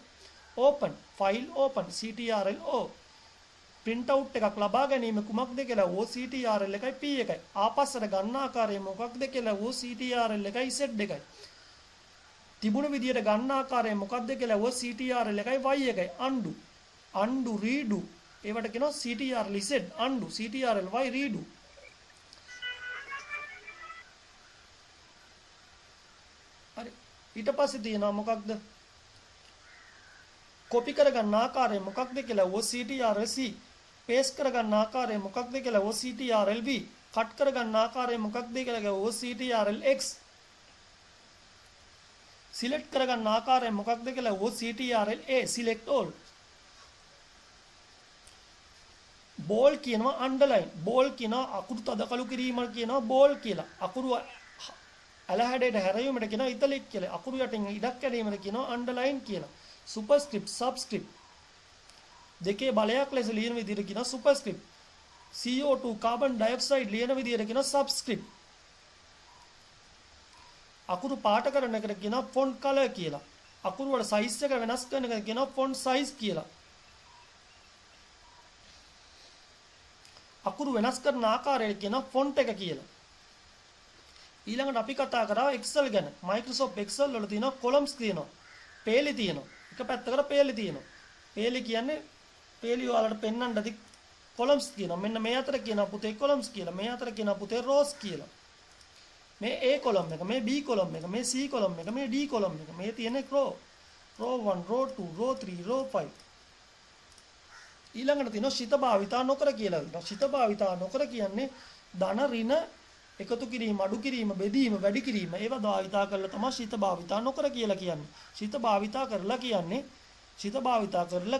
open file open ctrl o print out එකක් ලබා ගැනීම කුමක්ද කියලා o ctrl එකයි p එකයි. ආපස්සට ගන්න ආකාරය මොකක්ද කියලා o ctrl එකයි z එකයි. තිබුණ විදියට ගන්න ආකාරය මොකක්ද කියලා o ctrl එකයි y එකයි. undo redo ඒවට කියනවා ctrl z undo ctrl y redo. හරි ඊට පස්සේ තියෙනවා මොකක්ද? කොපි කරගන්න ආකාරය මොකක්ද කියලා o ctrl c paste කරගන්න ආකාරය මොකක්ද කියලා o ctrl v කට් කරගන්න ආකාරය මොකක්ද කියලා o ctrl x select කරගන්න ආකාරය මොකක්ද කියලා o ctrl a select all bold කියනවා අන්ඩර්ලයින්. බෝල් කියනවා අකුරු තදකලු කිරීම කියනවා බෝල් කියලා. අකුරු ඇල හැඩයට හැරවීමට කියනවා ඉතලික් කියලා. අකුරු යටින් ඉඩක් කැඩීමට කියනවා අන්ඩර්ලයින් කියලා. සුපර්ස්ක්‍රිප්ට් සබ්ස්ක්‍රිප්ට් දෙකේ බලයක් ලෙස ලියන විදිහට කියනවා සුපර්ස්ක්‍රිප්ට්. CO2 කාබන් ඩයොක්සයිඩ් ලියන විදිහට කියනවා සබ්ස්ක්‍රිප්ට්. අකුරු පාට කරන එකට කියනවා ෆොන්ට් කලර් කියලා. අකුරු වල සයිස් එක වෙනස් කරන එකට කියනවා ෆොන්ට් සයිස් කියලා. අකුරු වෙනස් කරන ආකාරයට කියනවා ෆොන්ට් එක කියලා. ඊළඟට අපි කතා කරා Excel ගැන. Microsoft Excel වල තියෙනවා columns තියෙනවා. පේලි තියෙනවා. එක පැත්තකට පේලි තියෙනවා. පේලි කියන්නේ පේලි වලට පෙන්වන්න ඇති columns කියනවා. මෙන්න මේ අතර කියනවා පුතේ columns කියලා. මේ අතර කියනවා පුතේ rows කියලා. මේ A column එක, මේ B column එක, මේ C column එක, මේ D column එක. මේ තියෙන row 1, row 2, row 3, row 5. ඊළඟට තියෙනවා ශිත භාවිතා නොකර කියලා. ශිත භාවිතා නොකර කියන්නේ ධන ඍණ එකතු කිරීම, අඩු කිරීම, බෙදීම, වැඩි කිරීම. ඒවා භාවිතා කරලා තමයි ශිත භාවිතා නොකර කියලා කියන්නේ. ශිත භාවිතා කරලා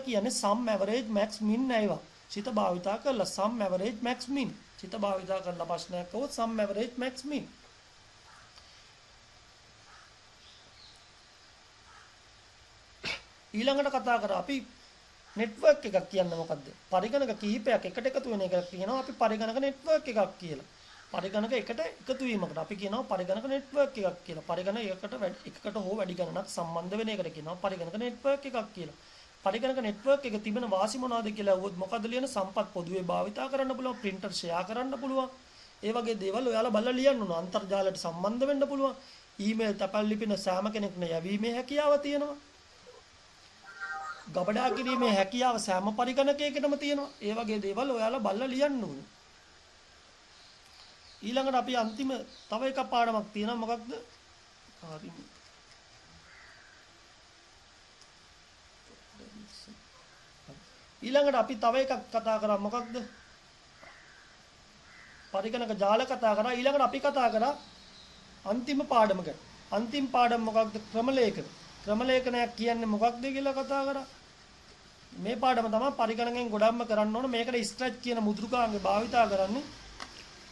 කියන්නේ sum average max min නේවා. ශිත භාවිතා කරලා sum average max min. ශිත භාවිතා කරලා ප්‍රශ්නයක් આવොත් sum average max min. ඊළඟට කතා කරා අපි නෙට්වර්ක් එකක් කියන්නේ මොකද්ද? පරිගණක කිහිපයක් එකට එකතු වෙන එකට කියනවා අපි පරිගණක නෙට්වර්ක් එකක් කියලා. පරිගණක එකට එකතු වීමකට අපි කියනවා පරිගණක නෙට්වර්ක් එකක් කියලා. පරිගණක එකකට හෝ වැඩි ගණනක් සම්බන්ධ වෙන එකට කියනවා පරිගණක නෙට්වර්ක් එකක් කියලා. පරිගණක නෙට්වර්ක් එක තිබෙන වාසි මොනවාද කියලා අහුවොත් මොකද්ද ලියන? සම්පත් පොදුවේ භාවිතා කරන්න පුළුවන්, printer share කරන්න පුළුවන්. ඒ වගේ දේවල් ඔයාලා බලලා ලියන්න ඕන. අන්තර්ජාලයට සම්බන්ධ වෙන්න පුළුවන්. ඊමේල් තපල් ලිපින සෑම කෙනෙක්ම යැවීමේ හැකියාව තියෙනවා. ගබඩා කිරීමේ හැකියාව සෑම පරිගණකයකටම තියෙනවා. ඒ වගේ දේවල් ඔයාලා බලලා ලියන්න ඕන. ඊළඟට අපි අන්තිම තව එක පාඩමක් තියෙනවා. මොකක්ද? ඊළඟට අපි තව එකක් කතා කරා. මොකක්ද? පරිගණක ජාල කතා කරා. ඊළඟට අපි කතා කරා අන්තිම පාඩමක. අන්තිම පාඩම මොකක්ද? ක්‍රමලේඛන. ක්‍රමලේඛනයක් කියන්නේ මොකක්ද කියලා කතා කරා. මේ පාඩම තමයි පරිගණකෙන් ගොඩක්ම කරන්න ඕන. මේකට ස්ක්‍රැච් කියන මුද්‍රකාංගය භාවිතා කරන්නේ.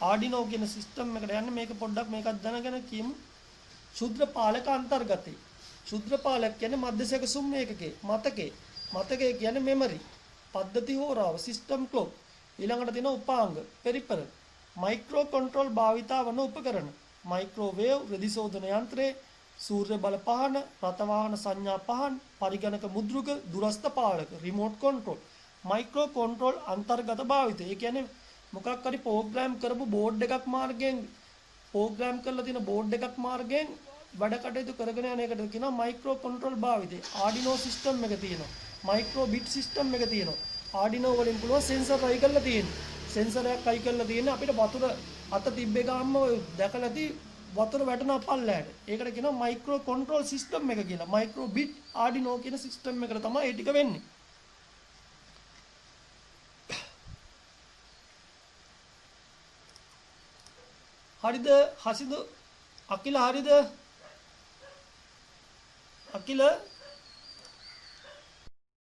Arduino කියන සිස්ටම් එකට යන්නේ. මේක පොඩ්ඩක් මේකත් දැනගෙන කියමු. ශුද්‍ර පාලක අන්තර්ගතය. ශුද්‍ර පාලක කියන්නේ මධ්‍යසක සුම් ඒකකේ. මතකේ කියන්නේ මෙමරි. පද්ධති හෝරාව සිස්ටම් ක්ලොක්. ඊළඟට තියෙන උපාංග පෙරිපරල්. මයික්‍රෝ කන්ට්‍රෝල් භාවිතා වන උපකරණ. මයික්‍රෝවේව්, රෙදි සෝදන යන්ත්‍රය, සූර්ය බල පහන, රත වාහන සංඥා පහන්, පරිගණක මුද්‍රක, දුරස්ථ පාලක, රිමෝට් කන්ට්‍රෝල්. මයික්‍රෝ කන්ට්‍රෝල් අන්තර්ගත භාවිතය. ඒ කියන්නේ මොකක් හරි ප්‍රෝග්‍රෑම් කරපු බෝඩ් එකක් මාර්ගයෙන් ප්‍රෝග්‍රෑම් කරලා තියෙන බෝඩ් එකක් මාර්ගයෙන් වැඩ කටයුතු කරගෙන යන එකට කියනවා මයික්‍රෝ කන්ට්‍රෝල් භාවිතය. Arduino සිස්ටම් එක තියෙනවා. මයික්‍රෝ බිට් සිස්ටම් එක තියෙනවා. Arduino වලින් පුළුවන් සෙන්සර් අයි කරලා තියෙනවා. සෙන්සරයක් අයි කරලා තියෙන අපිට වතුර අත තිබ්බේ ගාම දැකලාදී වතුර වැටෙනවා පල්ලෑට. ඒකට කියනවා මයික්‍රෝ කන්ට්‍රෝල් සිස්ටම් එක කියලා. මයික්‍රෝ බිට් Arduino කියන සිස්ටම් එකට තමයි ඒ ටික වෙන්නේ. හරිද? හසිදු අකිල හරිද? අකිල